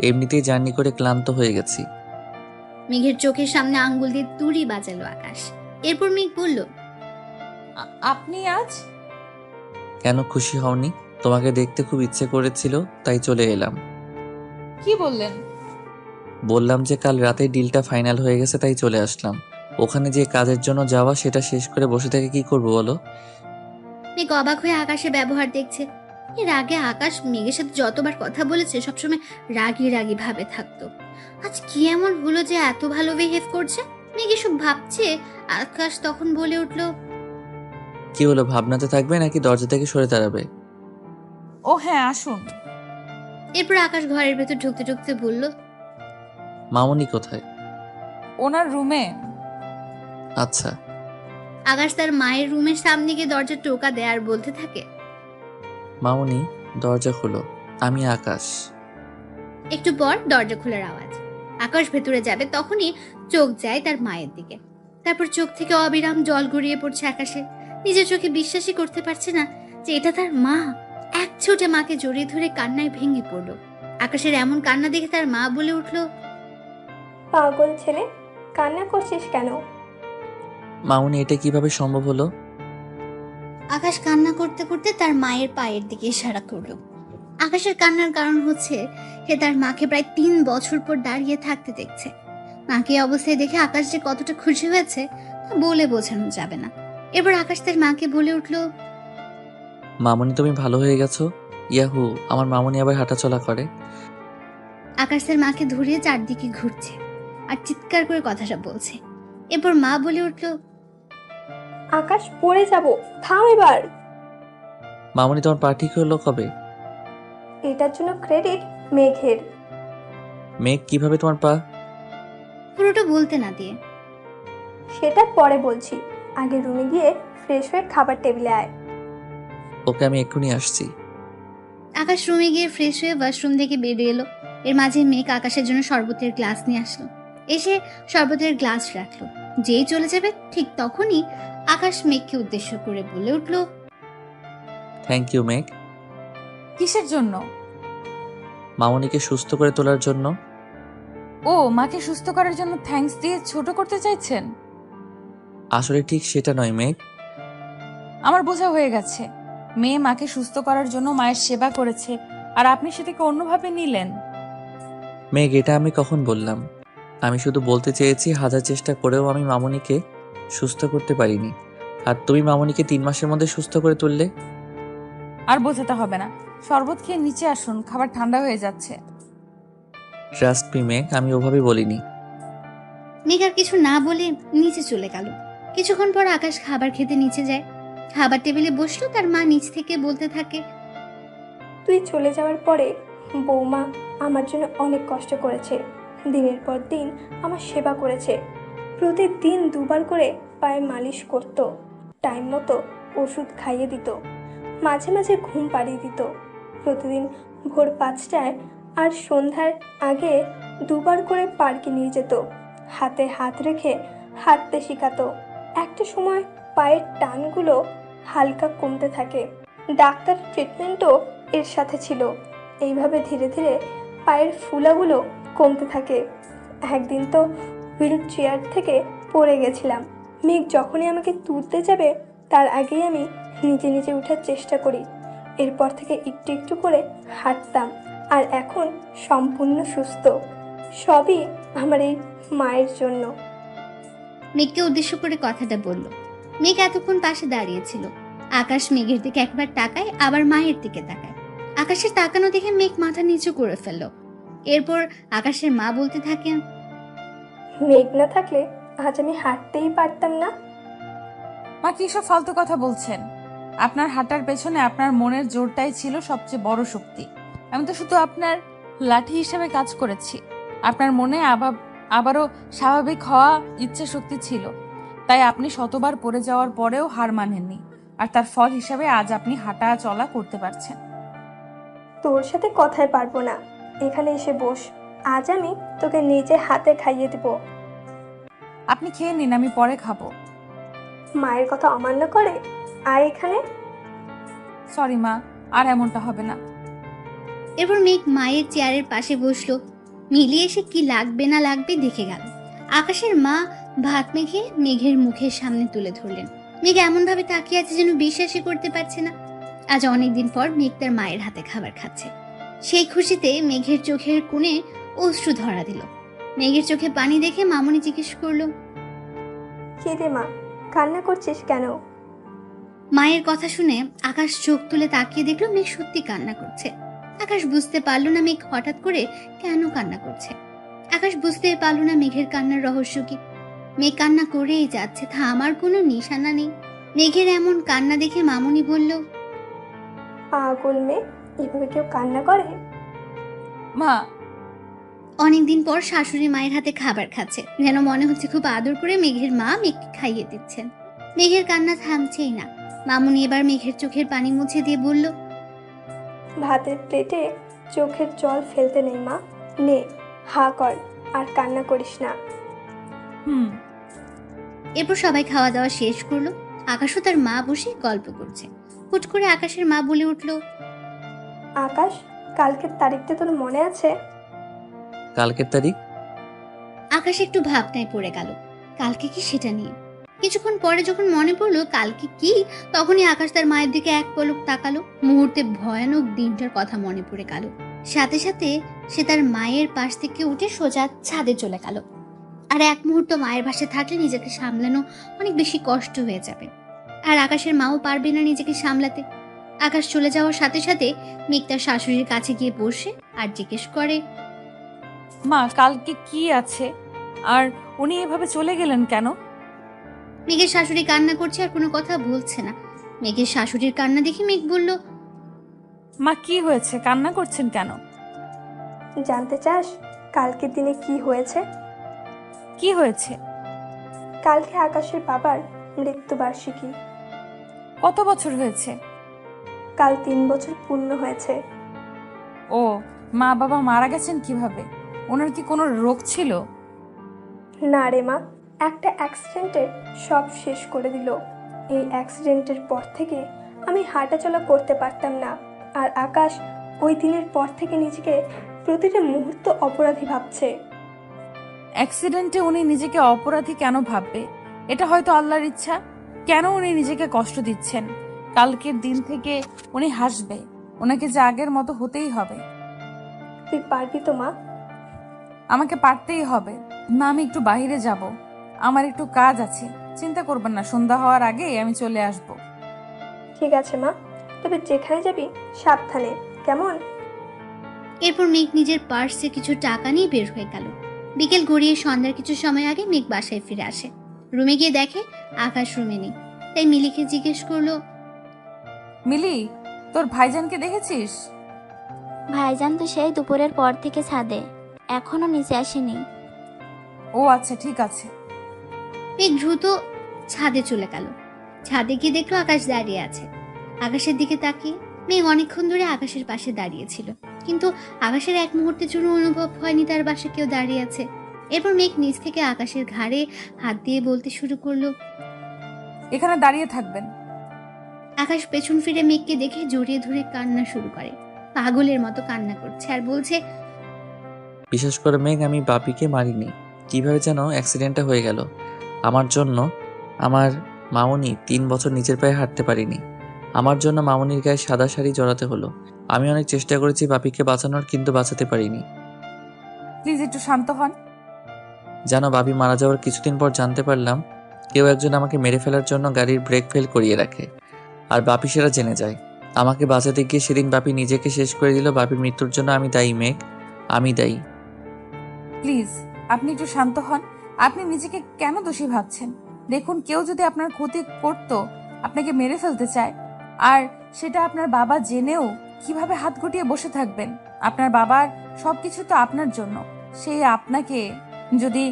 এমনিতেই জার্নি করে ক্লান্ত হয়ে গেছি। মেঘের চোখের সামনে আঙ্গুল দিয়ে তুড়ি বাজালো আকাশ। এরপর মেঘ বলল, আপনি আজ? কেন খুশি হওনি? তোমাকে দেখতে খুব ইচ্ছে করেছিল, তাই চলে এলাম। কি বললেন? বললাম যে কাল রাতে ডিলটা ফাইনাল হয়ে গেছে, তাই চলে আসলাম। ওখানে যে কাজের জন্য যাওয়া, সেটা শেষ করে বসে থেকে কি করব বলো? মেঘ অবাক হয়ে আকাশের ব্যবহার দেখছে। এর আগে আকাশ মেঘের সাথে যতবার কথা বলেছে সবসময় রাগী রাগী ভাবে থাকতো। আজ কি এমন হলো যে এত ভালো বিহেভ করছে? মেঘ এসব ভাবছে। আকাশ তখন বলে উঠলো, কি হলো, ভাবনাতে থাকবে নাকি দরজা থেকে সরে দাঁড়াবে? ও হ্যাঁ, আসুন। এরপর আকাশ ঘরের ভেতর ঢুকতে ঢুকতে বলল, মামুনি কোথায়? ওনার রুমে। আচ্ছা। আকাশ তার মায়ের রুমের সামনে গিয়ে দরজা টোকা দেয় আর বলতে থাকে, মামুনি দরজা খোলো, আমি আকাশ। একটু পর দরজা খোলার আওয়াজ। আকাশ ভেতরে যাবে তখনই চোখ যায় তার মায়ের দিকে। তারপর চোখ থেকে অবিরাম জল গড়িয়ে পড়ছে আকাশে। নিজের চোখে বিশ্বাসই করতে পারছে না যে এটা তার মা। এক ছোটে মাকে জড়িয়ে ধরে কান্নায় ভেঙে পড়লো। আকাশের এমন কান্না দেখে তার মা বলে উঠলো, পাগল ছেলে, কান্না করছিস কেন? মামুনি এটা কিভাবে সম্ভব হলো? আকাশ কান্না করতে করতে তার মায়ের পায়ের দিকে ইশারা করলো। আকাশের কান্নার কারণ হচ্ছে সে তার মাকে প্রায় 3 বছর পর দাঁড়িয়ে থাকতে দেখছে। মাকে এই অবস্থায় দেখে আকাশ যে কতটা খুশি হয়েছে তা বলে বোঝানো যাবে না। এবার আকাশ তার মাকে বলে উঠলো, মামুনি তুমি ভালো হয়ে গেছো? ইয়াহু, আমার মামুনি আবার হাঁটাচলা করে। আকাশ তার মাকে ধরিয়ে চারদিকে ঘুরছে আর চিৎকার করে কথাটা বলছে। এরপর মা বলে উঠলো, আকাশ পড়ে যাব, থাম এবার। মামুনি তোমার পা ঠিক হলো কবে? এটার জন্য ক্রেডিট মেঘের। মেঘ কিভাবে তোমার পা? পুরোটা বলতে না দিয়ে, সেটা পরে বলছি, আগে রুমে গিয়ে ফ্রেশ হয়ে খাবার টেবিলে আয়। ওকে, আমি এক্ষুনি আসছি। আকাশ রুমে গিয়ে ফ্রেশ হয়ে ওয়াশরুম থেকে বেরিয়ে এলো। এর মাঝে মেঘ আকাশের জন্য শরবতের গ্লাস নিয়ে আসলো। এসে শরবতের গ্লাস রাখলো। যেই চলে যাবে ঠিক তখনই আকাশ মেঘকে উদ্দেশ্য করে বলে উঠল, থ্যাংক ইউ মেঘ। কিসের জন্য? মামনিকে সুস্থ করে তোলার জন্য। ও, মাকে সুস্থ করার জন্য থ্যাঙ্কস দিয়ে ছোট করতে চাইছেন? আসলে ঠিক সেটা নয় মেঘ। আমার বোঝা হয়ে গেছে। মেয়ে মাকে সুস্থ করার জন্য মায়ের সেবা করেছে, আর আপনি সেটাকে অন্যভাবে নিলেন। মেঘ, এটা আমি কখন বললাম? আমি শুধু বলতে চেয়েছি হাজার চেষ্টা করেও আমি মামনিকে সুস্থ করতে পারিনি, আর তুমি মামনিকে 3 মাসের মধ্যে সুস্থ করে তুললে। আর বোঝাতে হবে না, শরবত খেয়ে নিচে আসুন, খাবার ঠান্ডা হয়ে যাচ্ছে। ট্রাস্ট মি মেঘ, আমি ওভাবে বলিনি। মেঘ আর কিছু না বলে নিচে চলে গেল। কিছুক্ষণ পর আকাশ খাবার খেতে নিচে যায়। খাবার টেবিলে বসলো, তার মা নিচ থেকে বলতে থাকে, তুই চলে যাওয়ার পরে বৌমা আমার জন্য অনেক কষ্ট করেছে। দিনের পর দিন আমার সেবা করেছে। প্রতিদিন 2 বার করে পায়ে মালিশ করত, টাইম মতো ওষুধ খাইয়ে দিত, মাঝে মাঝে ঘুম পাড়িয়ে দিত। প্রতিদিন ভোর 5টায় আর সন্ধ্যার আগে 2 বার করে পার্কে নিয়ে যেত, হাতে হাত রেখে হাঁটতে শেখাতো। একটা সময় পায়ের টানগুলো হালকা কমতে থাকে, ডাক্তার ট্রিটমেন্টও এর সাথে ছিল। এইভাবে ধীরে ধীরে পায়ের ফুলাগুলো কমতে থাকে। একদিন তো হুইল চেয়ার থেকে পড়ে গেছিলাম। মেঘ যখনই আমাকে তুলতে যাবে তার আগেই আমি নিজে নিজে ওঠার চেষ্টা করি। এরপর থেকে একটু একটু করে হাঁটতাম, আর এখন সম্পূর্ণ সুস্থ। সবই আমার এই মায়ের জন্য। মেঘকে উদ্দেশ্য করে কথাটা বলল। মেঘ এতক্ষণ পাশে দাঁড়িয়েছিল। আকাশ মেঘের দিকে একবার তাকায়, আবার মায়ের দিকে তাকায়। আকাশের তাকানো দেখে মেঘ মাথা নিচু করে ফেলল। এরপর আকাশের মা বলতে থাকে, মেঘ না থাকলে আজ আমি হাঁটতেই পারতাম না। মা, কি সব ফালতু কথা বলছেন? আপনার হাঁটার পেছনে আপনার মনের জোরটাই ছিল সবচেয়ে বড় শক্তি। আমি তো শুধু আপনার লাঠি হিসেবে কাজ করেছি। আপনার মনে আবারও স্বাভাবিক হওয়া ইচ্ছে শক্তি ছিল, তাই আপনি শতবার পড়ে যাওয়ার পরেও হার মানেননি, আর তার ফল হিসেবে আজ আপনি হাঁটা চলা করতে পারছেন। তোর সাথে কথায় পারবো না, এখানে এসে বস। আজ আমি তোকে নিজে হাতে খাইয়ে দেব। আপনি খেয়ে নিন, আমি পরে খাবো। মায়ের কথা অমান্য করে? আয় এখানে। সরি মা, আর এমনটা হবে না। এরপর মেঘ মায়ের চেয়ারের পাশে বসলো। মিলিয়ে এসে কি লাগবে না লাগবে দেখে গেল। আকাশের মা ভাত মেখে মেঘের মুখের সামনে তুলে ধরলেন। মেঘ এমন ভাবে তাকিয়ে আছে যেন বিশ্বাসই করতে পারছে না। আজ অনেকদিন পর মেঘ তার মায়ের হাতে খাবার খাচ্ছে। সেই খুশিতে মেঘের চোখের কোণে অশ্রু ধরা দিল। মেঘের চোখে পানি দেখে মামনি জিজ্ঞেস করলো, কে রে মা, কান্না করছিস কেন? মায়ের কথা শুনে আকাশ চোখ তুলে তাকিয়ে দেখলো মেঘ সত্যি কান্না করছে। আকাশ বুঝতে পারলো না মেঘ হঠাৎ করে কেন কান্না করছে। আকাশ বুঝতে পারলো না মেঘের কান্নার রহস্য কি। মেঘ কান্না করেই যাচ্ছে, থামার কোনো নিশানা নেই। মেঘের এমন কান্না দেখে মামুনি বলল, পাগল মেয়ে, এভাবে কেউ কান্না করে? মা, অনেকদিন পর শাশুড়ি মায়ের হাতে খাবার খাচ্ছে, যেন মনে হচ্ছে খুব আদর করে মেঘের মা মেঘকে খাইয়ে দিচ্ছেন। মেঘের কান্না থামছেই না। মামুনি এবার মেঘের চোখের পানি মুছে দিয়ে বলল, ভাতের প্লেটে চোখের জল ফেলতে নেই মা, নে হা কর, আর কান্না করিস না। এরপর সবাই খাওয়া দাওয়া শেষ করলো। আকাশও তার মা বসে গল্প করছে। হুট করে আকাশের মা বলে উঠল, আকাশ, কালকের তারিখটা তোর মনে আছে? কালকের তারিখ? আকাশ একটু ভাবনায় পড়ে গেল। কালকে কি সেটা নিয়ে। কিছুক্ষণ পরে যখন মনে পড়লো কালকে কি, তখনই আকাশ তার মায়ের দিকে এক পলক তাকালো। মুহূর্তে ভয়ানক দিনটার কথা মনে পড়ে গেল। সাথে সাথে সে তার মায়ের পাশ থেকে উঠে সোজা ছাদে চলে গেল। আর এক মুহূর্ত মায়ের পাশে থাকলে নিজেকে সামলানো অনেক বেশি কষ্ট হয়ে যাবে, আর আকাশের মাও পারবে না নিজেকে সামলাতে। আকাশ চলে যাওয়ার সাথে সাথে মেঘ তার শাশুড়ির কাছে গিয়ে বসে আর জিজ্ঞেস করে, মা, কালকে কি আছে, আর উনি এভাবে চলে গেলেন কেন? মেঘের শাশুড়ি কান্না করছে আর কোনো কথা বলছে না। মেঘের শাশুড়ির কান্না দেখে মেঘ বলল, মা, কি হয়েছে, কান্না করছেন কেন? জানতে চাস কালকের দিনে কি হয়েছে? কি হয়েছে? কালকে আকাশের বাবার মৃত্যুবার্ষিকী। কত বছর হয়েছে? কাল 3 বছর পূর্ণ হয়েছে। ও, মা বাবা মারা গেছেন কিভাবে? ওনার কি কোনো রোগ ছিল? না রে মা, একটা অ্যাক্সিডেন্টে সব শেষ করে দিল। এই অ্যাক্সিডেন্টের পর থেকে আমি হাঁটাচলা করতে পারতাম না। আর আকাশ ওই দিনের পর থেকে নিজেকে প্রতিটা মুহূর্ত অপরাধী ভাবছে। অ্যাক্সিডেন্টে উনি নিজেকে অপরাধী কেন ভাববে? এটা হয়তো আল্লাহর ইচ্ছা। কেন উনি নিজেকে কষ্ট দিচ্ছেন? কালকের দিন থেকে উনি হাসবে। ওনাকে যে আগের মতো হতেই হবে। তুই পারবি তো মা? আমাকে পারতেই হবে। মা, আমি একটু বাইরে যাব, আমার একটু কাজ আছে। চিন্তা করবেন না, সন্ধ্যা হওয়ার আগেই আমি চলে আসব। ঠিক আছে মা, তবে যেখানে যাবি সাবধানে, কেমন? এরপর মেঘ নিজের পার্সে কিছু টাকা নিয়ে বের হয়ে গেল। বিকেল গড়িয়ে সন্ধ্যার কিছু সময় আগে মেঘ বাসায় ফিরে আসে। রুমে গিয়ে দেখে আকাশ রুমে নেই। তাই মিলিকে জিজ্ঞেস করলো, মিলি, তোর ভাইজানকে দেখেছিস? ভাইজান তো সেই দুপুরের পর থেকে ছাদে, এখনো নিচে আসেনি। ও আচ্ছা, ঠিক আছে। মেঘ দ্রুত ছাদে চলে গেল। ছাদে গিয়ে দেখলো আকাশ দাঁড়িয়ে আছে। আকাশের দিকে তাকিয়ে মেঘ অনেকক্ষণ ধরে আকাশের পাশে দাঁড়িয়েছিল, কিন্তু আকাশের এক মুহূর্তের জন্য অনুভব হয়নি তার পাশে কেউ দাঁড়িয়ে আছে। এরপর মেঘ নিচ থেকে আকাশের ঘাড়ে হাত দিয়ে বলতে শুরু করলো, এখানে দাঁড়িয়ে থাকবেন। আকাশ পেছন ফিরে মেঘকে দেখে জড়িয়ে ধরে কান্না শুরু করে। পাগলের মতো কান্না করছে আর বলছে, বিশেষ করে মেঘ, আমি বাপিকে মারিনি। কিভাবে যেন অ্যাক্সিডেন্টটা হয়ে গেল আমার জন্য। আমার মামুনি 3 বছর নিজের পায়ে হাঁটতে পারিনি। আমার জন্য মামুনির গায়ে সাদা শাড়ি জড়াতে হলো। আমি অনেক চেষ্টা করেছি বাপিকে বাঁচানোর, কিন্তু বাঁচাতে পারিনি। প্লিজ একটু শান্ত হন। জানো, বাপি মারা যাওয়ার কিছুদিন পর জানতে পারলাম কেউ একজন আমাকে মেরে ফেলার জন্য গাড়ির ব্রেক ফেল করিয়ে রাখে, আর বাপি সেটা জেনে যায়। আমাকে বাঁচাতে গিয়ে সেদিন বাপি নিজেকে শেষ করে দিল। বাপির মৃত্যুর জন্য আমি দায়ী মেঘ, আমি দায়ী। প্লিজ আপনি একটু শান্ত হন। আপনি নিজেকে কেন দোষী ভাবছেন? দেখুন, কেউ যদি আপনার ক্ষতি করতো, আপনাকে মেরে ফেলতে চায়, আর সেটা আপনার বাবা জেনেও কিভাবে হাত গুটিয়ে বসে থাকবেন? আপনার বাবার সবকিছু তো আপনার জন্য। সে আপনাকে যদি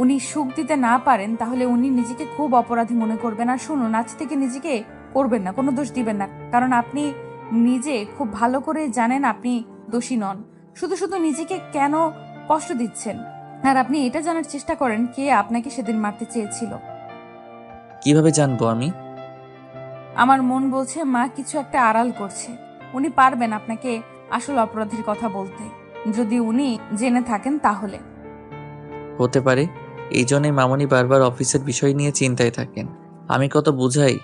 উনি সুখ দিতে না পারেন, তাহলে উনি নিজেকে খুব অপরাধী মনে করবেন। আর শুনুন, আজ থেকে নিজেকে করবেন না, কোনো দোষ দিবেন না, কারণ আপনি নিজে খুব ভালো করে জানেন আপনি দোষী নন। শুধু শুধু নিজেকে কেন কষ্ট দিচ্ছেন? আর আপনি এটা জানার চেষ্টা করেন কে আপনাকে সেদিন মারতে চেয়েছিল। কিভাবে জানবো আমি? আমার মন বলছে মা কিছু একটা আড়াল করছে। উনি পারবেন আপনাকে আসল অপরাধীর কথা বলতে, যদি উনি জেনে থাকেন তাহলে। হতে পারে। এই জন্যই মামুনি বারবার অফিসের বিষয় নিয়ে চিন্তায় থাকেন। আমি কত বুঝাই,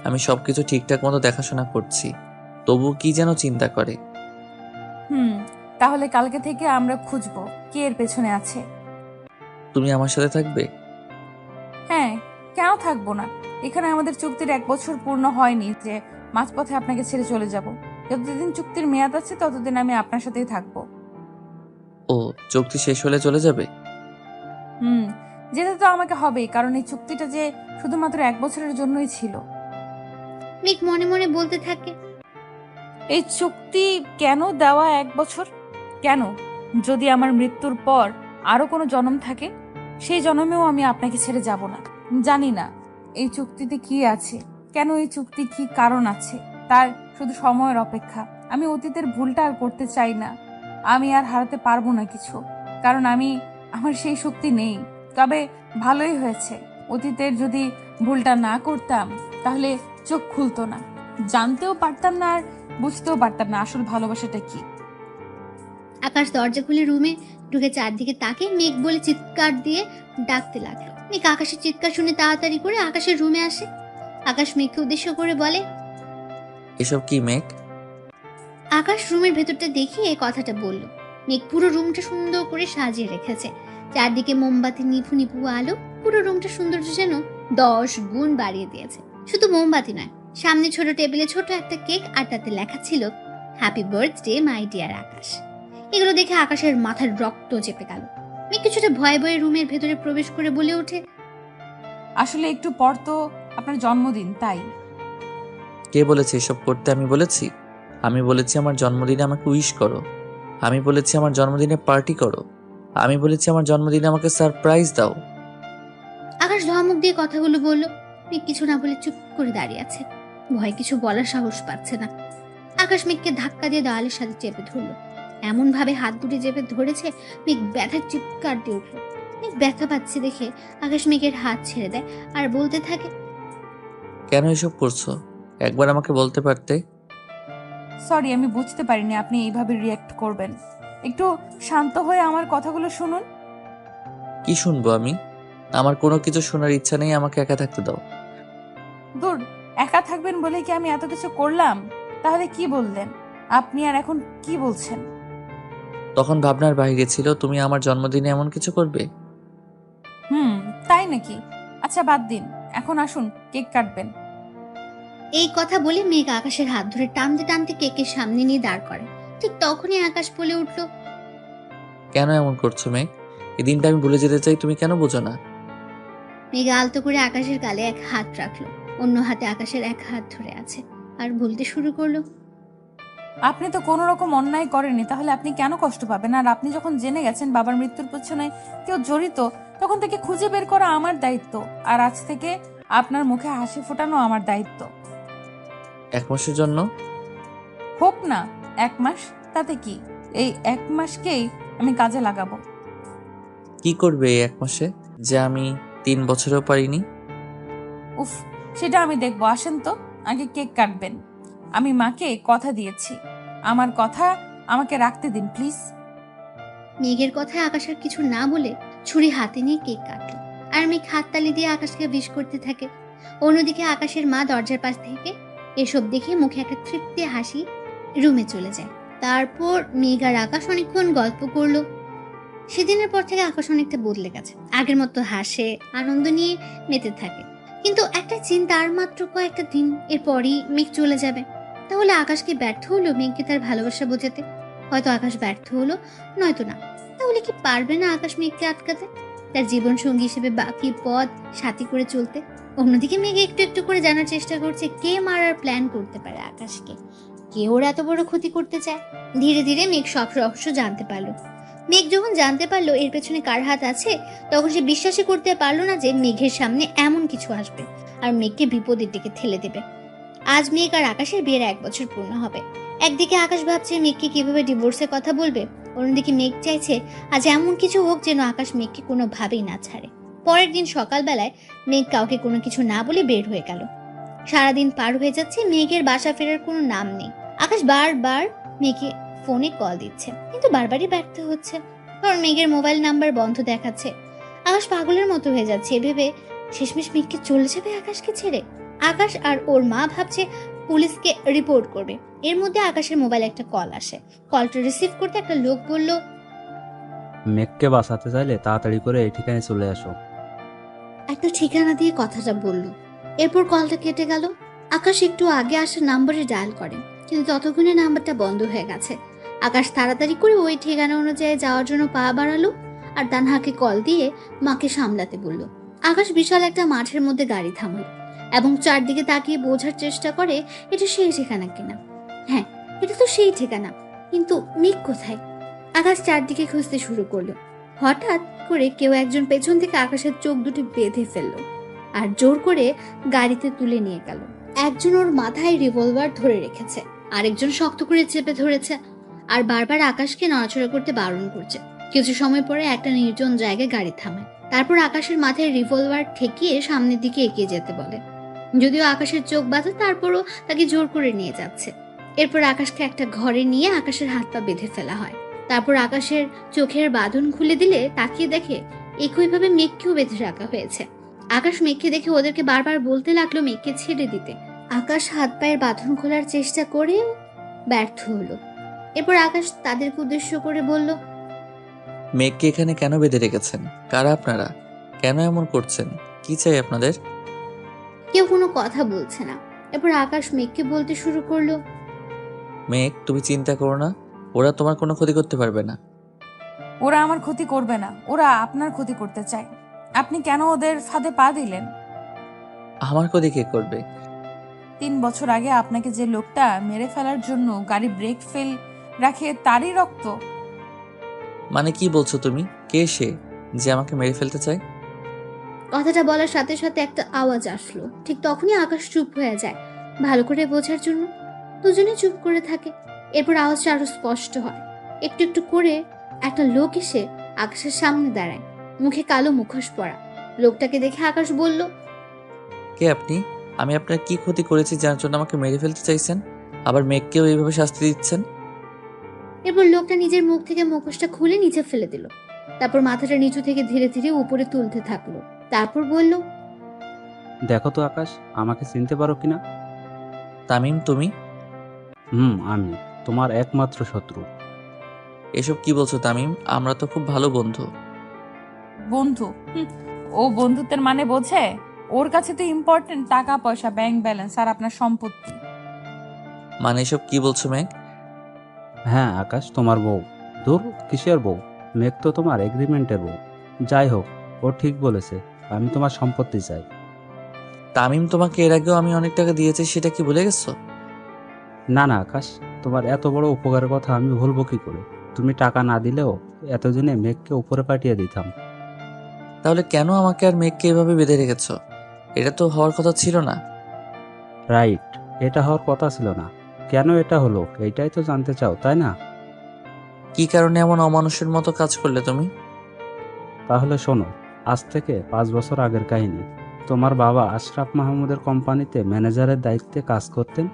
আমি সবকিছু ঠিকঠাক মতো দেখাশোনা করছি, তবু কি যেন চিন্তা করে। তাহলে কালকে থেকে আমরা খুঁজবো কে এর পেছনে আছে। তুমি আমার সাথে থাকবে? হ্যাঁ, কেন থাকবো না? এখানে আমাদের চুক্তির 1 বছর পূর্ণ হয়নি যে মাঝপথে আপনাকে ছেড়ে চলে যাব। যতদিন চুক্তির মেয়াদ আছে ততদিন আমি আপনার সাথেই থাকবো। ও, চুক্তি শেষ হলে চলে যাবে? যেতে তো আমাকে হবেই, কারণ এই চুক্তিটা যে শুধুমাত্র 1 বছরের জন্যই ছিল। মেঘ মনে মনে বলতে থাকে, এই চুক্তি কেন দেওয়া 1 বছর? কেন? যদি আমার মৃত্যুর পর আরো কোনো জন্ম থাকে, সেই জন্মেও আমি আপনাকে ছেড়ে যাব না। জানি না এই চুক্তিতে কি আছে, কেন এই চুক্তি, কি কারণ আছে, তার শুধু সময়ের অপেক্ষা। আমি অতীতের ভুলটা আর করতে চাই না। আমি আর হারাতে পারবো না কিছু, কারণ আমার সেই শক্তি নেই। তবে ভালোই হয়েছে, অতীতের যদি ভুলটা না করতাম তাহলে চোখ খুলতো না, জানতেও পারতাম না আর বুঝতেও পারতাম না আসল ভালোবাসাটা কি। আকাশ দরজা খুলে রুমে ঢুকে চারদিকে তাকে মেঘ বলে চিৎকার দিয়ে ডাকতে লাগলো। মেঘ আকাশের চিৎকার শুনে তাড়াতাড়ি করে আকাশের রুমে আসে। আকাশ মেঘকে উদ্দেশ্য করে বলে, এসব কি মেঘ? আকাশ রুমের ভেতরটা দেখিয়ে কথাটা বলল। মেঘ পুরো রুমটা সুন্দর করে সাজিয়ে রেখেছে। চারদিকে মোমবাতি নিভু নিভু আলো পুরো রুমটা সৌন্দর্য যেন 10 গুণ বাড়িয়ে দিয়েছে। শুধু মোমবাতি নয়, সামনে ছোট টেবিলে ছোট একটা কেক, আর তাতে লেখা ছিল হ্যাপি বার্থডে মাই ডিয়ার আকাশ। এগুলো দেখে আকাশের মাথার রক্ত চেপে গেল। মেঘ কিছুটা ভয়ে ভয়ে রুমের ভেতরে প্রবেশ করে বলে ওঠে, আসলে একটু পর তো আপনার জন্মদিন, তাই। কে বলেছে এসব করতে? আমি বলেছি? আমি বলেছি আমার জন্মদিনে আমাকে উইশ করো। আমি বলেছি আমার জন্মদিনে পার্টি করো। আমি বলেছি আমার জন্মদিনে আমাকে সারপ্রাইজ দাও। আকাশ ধমক দিয়ে কথাগুলো বলল। মেঘ কিছু না বলে চুপ করে দাঁড়িয়ে আছে, ভয় কিছু বলার সাহস পাচ্ছে না। আকাশ মেঘকে ধাক্কা দিয়ে দেওয়ালের সাথে চেপে ধরল। এমন ভাবে হাত দুটি চেপে ধরেছে, মেঘ ব্যথার চিৎকার দিয়ে উঠল। মেঘ ব্যথা পাচ্ছে দেখে আকাশ মেঘের হাত ছেড়ে দেয় আর বলতে থাকে, কেন এসব করছো? একবার আমাকে বলতে পারতে। সরি, আমি বুঝতে পারিনি আপনি এইভাবে রিয়্যাক্ট করবেন। একটু শান্ত হয়ে আমার কথাগুলো শুনুন। কি শুনবো আমি? আমার কোনো কিছু শোনার ইচ্ছা নেই, আমাকে একা থাকতে দাও। দূর, একা থাকবেন বলে কি আমি এত কিছু করলাম? তাহলে কি বললেন আপনি, আর এখন কি বলছেন? তখন ভাবনার বাইরে ছিল তুমি আমার জন্মদিনে এমন কিছু করবে। তাই নাকি? আচ্ছা বাদ দিন, এখন আসুন কেক কাটবেন। এই কথা বলে মেঘ আকাশের হাত ধরে টানতে টানতে কেকের সামনে নিয়ে দাঁড় করে। ঠিক তখনই আকাশ বলে উঠল, কেন এমন করছো মেঘ? এই দিনটা আমি ভুলে যেতে চাই, তুমি কেন বোঝো না? মেঘ আলতো করে আকাশের গালে এক হাত রাখলো, অন্য হাতে আকাশের এক হাত ধরে আছে আর বলতে শুরু করলো, আপনি তো কোনো রকম অন্যায় করেননি, তাহলে আপনি কেন কষ্ট পাবেন? আর আপনি যখন জেনে গেছেন বাবার মৃত্যুর পেছনে কেউ জড়িত, তখন থেকে খুঁজে বের করা আমার দায়িত্ব, আর আজ থেকে আপনার মুখে হাসি ফোটানো আমার দায়িত্ব। 1 মাসের জন্য? হোক না 1 মাস, তাতে কি? এই 1 মাসকেই আমি কাজে লাগাবো। কি করবে এই 1 মাসে, যে আমি 3 বছরেও পারিনি? উফ, সেটা আমি দেখবো। আসেন তো, আগে কেক কাটবেন। আমি মাকে কথা দিয়েছি, আমার কথা আমাকে রাখতে দিন প্লিজ। মেঘের কথায় আকাশ আর কিছু না বলে ছুরি হাতে নিয়ে কেক কাটলো, আর মেঘ হাততালি দিয়ে আকাশকে উইশ করতে থাকে। অন্যদিকে আকাশের মা দরজার পাশ থেকে এসব দেখে মুখে একটা তৃপ্তি হাসি রুমে চলে যায়। তারপর মেঘ আর আকাশ অনেকক্ষণ গল্প করলো। সেদিনের পর থেকে আকাশ অনেকটা বদলে গেছে, আগের মতো হাসে, আনন্দ নিয়ে মেতে থাকে। কিন্তু একটা চিন্তা, আর মাত্র কয়েকটা দিন এরপরই মেঘ চলে যাবে। তাহলে আকাশ কি ব্যর্থ হলো মেঘকে তার ভালোবাসা বোঝাতে? হয়তো আকাশ ব্যর্থ হলো, নয়তো না। তাহলে কি পারবে না আকাশ মেঘকে আটকাতে, তার জীবন সঙ্গী হিসেবে বাকি পথ সাথী করে চলতে? অন্যদিকে মেঘ একটু একটু করে জানার চেষ্টা করছে কে মারার প্ল্যান করতে পারে আকাশকে, কে ওর এত বড় ক্ষতি করতে চায়। ধীরে ধীরে মেঘ সব রহস্য জানতে পারলো। মেঘ যখন জানতে পারলো এর পেছনে কার হাত আছে, তখন সে বিশ্বাসই করতে পারলো না যে মেঘের সামনে এমন কিছু আসবে আর মেঘকে বিপদের দিকে ঠেলে দেবে। আজ মেঘ আর আকাশের বিয়ের 1 বছর পূর্ণ হবে। একদিকে আকাশ ভাবছে মেঘকে কিভাবে ডিভোর্সের কথা বলবে, অন্যদিকে মেঘ চাইছে আজ এমন কিছু হোক যেন আকাশ মেঘকে কোনোভাবেই না ছাড়ে। পরের দিন সকালবেলায় মেঘ কাউকে কোনো কিছু না বলে বের হয়ে গেল। সারাদিন পার হয়ে যাচ্ছে, মেঘের বাসা ফেরার কোনো নাম নেই। আকাশ বারবার মেঘে ফোনে কল দিচ্ছে, কিন্তু বারবারই ব্যর্থ হচ্ছে, কারণ মেঘের মোবাইল নাম্বার বন্ধ দেখাচ্ছে। আকাশ পাগলের মতো হয়ে যাচ্ছে, ভেবে শেষমেশ মেঘকে চলে যাবে আকাশকে ছেড়ে। আকাশ আর ওর মা ভাবছে পুলিশকে রিপোর্ট করবে। এর মধ্যে আকাশের মোবাইলে একটা কল আসে। কলটা রিসিভ করতে একটা লোক বলল, মেঘকে বাঁচাতে চাইলে তাড়াতাড়ি করে এই ঠিকানায় চলে আসো। একটা ঠিকানা দিয়ে কথাটা বলল। এরপর কলটা কেটে গেল। আকাশ একটু আগে আসা নাম্বারে ডায়াল করে, কিন্তু ততক্ষণে নাম্বারটা বন্ধ হয়ে গেছে। আকাশ তাড়াতাড়ি করে ওই ঠিকানা অনুযায়ী যাওয়ার জন্য পা বাড়ালো আর তানহাকে কল দিয়ে মাকে সামলাতে বলল। আকাশ বিশাল একটা মাঠের মধ্যে গাড়ি থামালো এবং চারদিকে তাকিয়ে বোঝার চেষ্টা করে এটা সেই ঠিকানা কিনা। হ্যাঁ, এটা তো সেই ঠিকানা, কিন্তু মেঘ কোথায়? আকাশ চারদিকে খুঁজতে শুরু করলো। হঠাৎ করে কেউ একজন পেছন থেকে আকাশের চোখ দুটি বেঁধে ফেললো আর জোর করে গাড়িতে তুলে নিয়ে গেল। একজন ওর মাথায় রিভলভার ধরে রেখেছে, আরেকজন শক্ত করে চেপে ধরেছে আর বারবার আকাশকে নড়াচড়া করতে বারণ করছে। কিছু সময় পরে একটা নির্জন জায়গায় গাড়ি থামায়। তারপর আকাশের মাথায় রিভলভার ঠেকিয়ে সামনের দিকে এগিয়ে যেতে বলে। যদিও আকাশের চোখ বাঁধা, তারপরও তাকে জোর করে নিয়ে যাচ্ছে। এরপর আকাশকে একটা ঘরে নিয়ে আকাশের হাত পা বেঁধে ফেলা হয়। তারপর আকাশের চোখের বাঁধন খুলে দিলে তাকিয়ে দেখে একইভাবে মেঘকেও বেঁধে রাখা হয়েছে। আকাশ মেঘকে দেখে ওদেরকে বারবার বলতে লাগলো মেঘকে ছেড়ে দিতে। আকাশ হাত পায়ের বাঁধন খোলার চেষ্টা করেও ব্যর্থ হলো। এরপর আকাশ তাদেরকে উদ্দেশ্য করে বলল, মেঘকে এখানে কেন বেঁধে রেখেছেন? কারা আপনারা? কেন এমন করছেন? কি চাই আপনাদের? কেউ কোনো কথা বলছে না। এরপর আকাশ মেঘকে বলতে শুরু করলো, মেঘ, তুমি চিন্তা করো না, ওরা তোমার কোনো ক্ষতি করতে পারবে না। ওরা আমার ক্ষতি করবে না, ওরা আপনার ক্ষতি করতে চায়। আপনি কেন ওদের ফাঁদে পা দিলেন? আমার ক্ষতি কে করবে? 3 বছর আগে আপনাকে যে লোকটা মেরে ফেলার জন্য গাড়ি ব্রেক ফেল রাখে, তারই রক্ত। মানে কি বলছো তুমি? কে সে যে আমাকে মেরে ফেলতে চায়? কথাটা বলার সাথে সাথে একটা আওয়াজ আসলো। ঠিক তখনই আকাশ চুপ হয়ে যায়, ভালো করে বোঝার জন্য। দুজনে চুপ করে থাকে। এরপর আওয়াজটা আরো স্পষ্ট হয়। একটু একটু করে একটা লোক এসে আকাশের সামনে দাঁড়ায়, মুখে কালো মুখোশ পরা। লোকটাকে দেখে আকাশ বলল, কে আপনি? আমি আপনার কি ক্ষতি করেছি যার জন্য আমাকে মেরে ফেলতে চাইছেন, আবার মেঘকেও এইভাবে শাস্তি দিচ্ছেন? এরপর লোকটা নিজের মুখ থেকে মুখোশটা খুলে নিচে ফেলে দিল। তারপর মাথাটা নিচু থেকে ধীরে ধীরে উপরে তুলতে থাকলো। তারপর বলল, দেখো তো আকাশ, আমাকে চিনতে পারো কিনা? তামিম, তুমি? আমি তোমার একমাত্র শত্রু। এসব কি বলছো তামিম? আমরা তো খুব ভালো বন্ধু। বন্ধু? ও বন্ধুত্বের মানে বোঝে? ওর কাছে তো ইম্পর্টেন্ট টাকা পয়সা, ব্যাংক ব্যালেন্স আর আপনার সম্পত্তি। মানে এসব কি বলছো মেঘ? হ্যাঁ আকাশ, তোমার বউ। দূর, কিসের বউ? মেঘ তো তোমার এগ্রিমেন্টের বউ। যাই হোক, ও ঠিক বলেছে, আমি তোমার সম্পত্তি চাই। তামিম, তোমাকে এর আগেও আমি অনেক টাকা দিয়েছি, সেটা কি ভুলে গেছো? না না আকাশ, তোমার এত বড় উপকারের কথা আমি ভুলবো কি করে? তুমি টাকা না দিলেও এতদিনে মেঘকে উপরে পাঠিয়ে দিতাম। তাহলে কেন আমাকে আর মেঘকে এভাবে বেঁধে রেখেছো? এটা তো হওয়ার কথা ছিল না। রাইট, এটা হওয়ার কথা ছিল না। কেন এটা হলো, এইটাই তো জানতে চাও, তাই না? কি কারণে এমন অমানুষের মতো কাজ করলে তুমি? তাহলে শোনো, আজ থেকে 5 বছর আগের কাহিনী। তোমার বাবা আশরাফ মাহমুদের কোম্পানিতে ম্যানেজারের দায়িত্বে কাজ করতেন।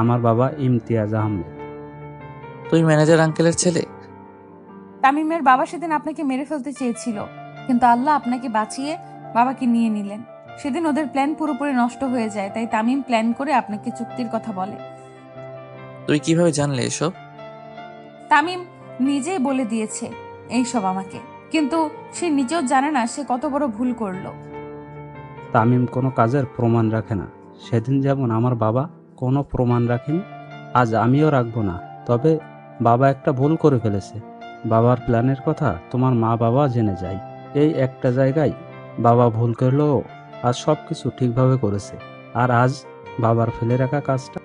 আমার বাবা ইমতিয়াজ আহমেদ। তুমি ম্যানেজার আঙ্কেলের ছেলে? তামিমের বাবা সেদিন আপনাকে মেরে ফেলতে চেয়েছিল, কিন্তু আল্লাহ আপনাকে বাঁচিয়ে বাবাকে নিয়ে নিলেন। সেদিন ওদের প্ল্যান পুরোপুরি নষ্ট হয়ে যায়, তাই তামিম প্ল্যান করে আপনাকে চুক্তির কথা বলে। তুই কিভাবে জানলে এসব? তামিম নিজেই বলে দিয়েছে এইসব আমাকে, কিন্তু সে নিজেও জানে না সে কত বড় ভুল করলো। তামিম কোনো কাজের প্রমাণ রাখে না। সেদিন যেমন আমার বাবা কোনো প্রমাণ রাখেনি, আজ আমিও রাখবো না। তবে বাবা একটা ভুল করে ফেলেছে। বাবার প্ল্যানের কথা তোমার মা বাবা জেনে যায়। এই একটা জায়গায় বাবা ভুল করলেও আজ সব কিছু ঠিকভাবে করেছে। আর আজ বাবার ফেলে রাখা কাজটা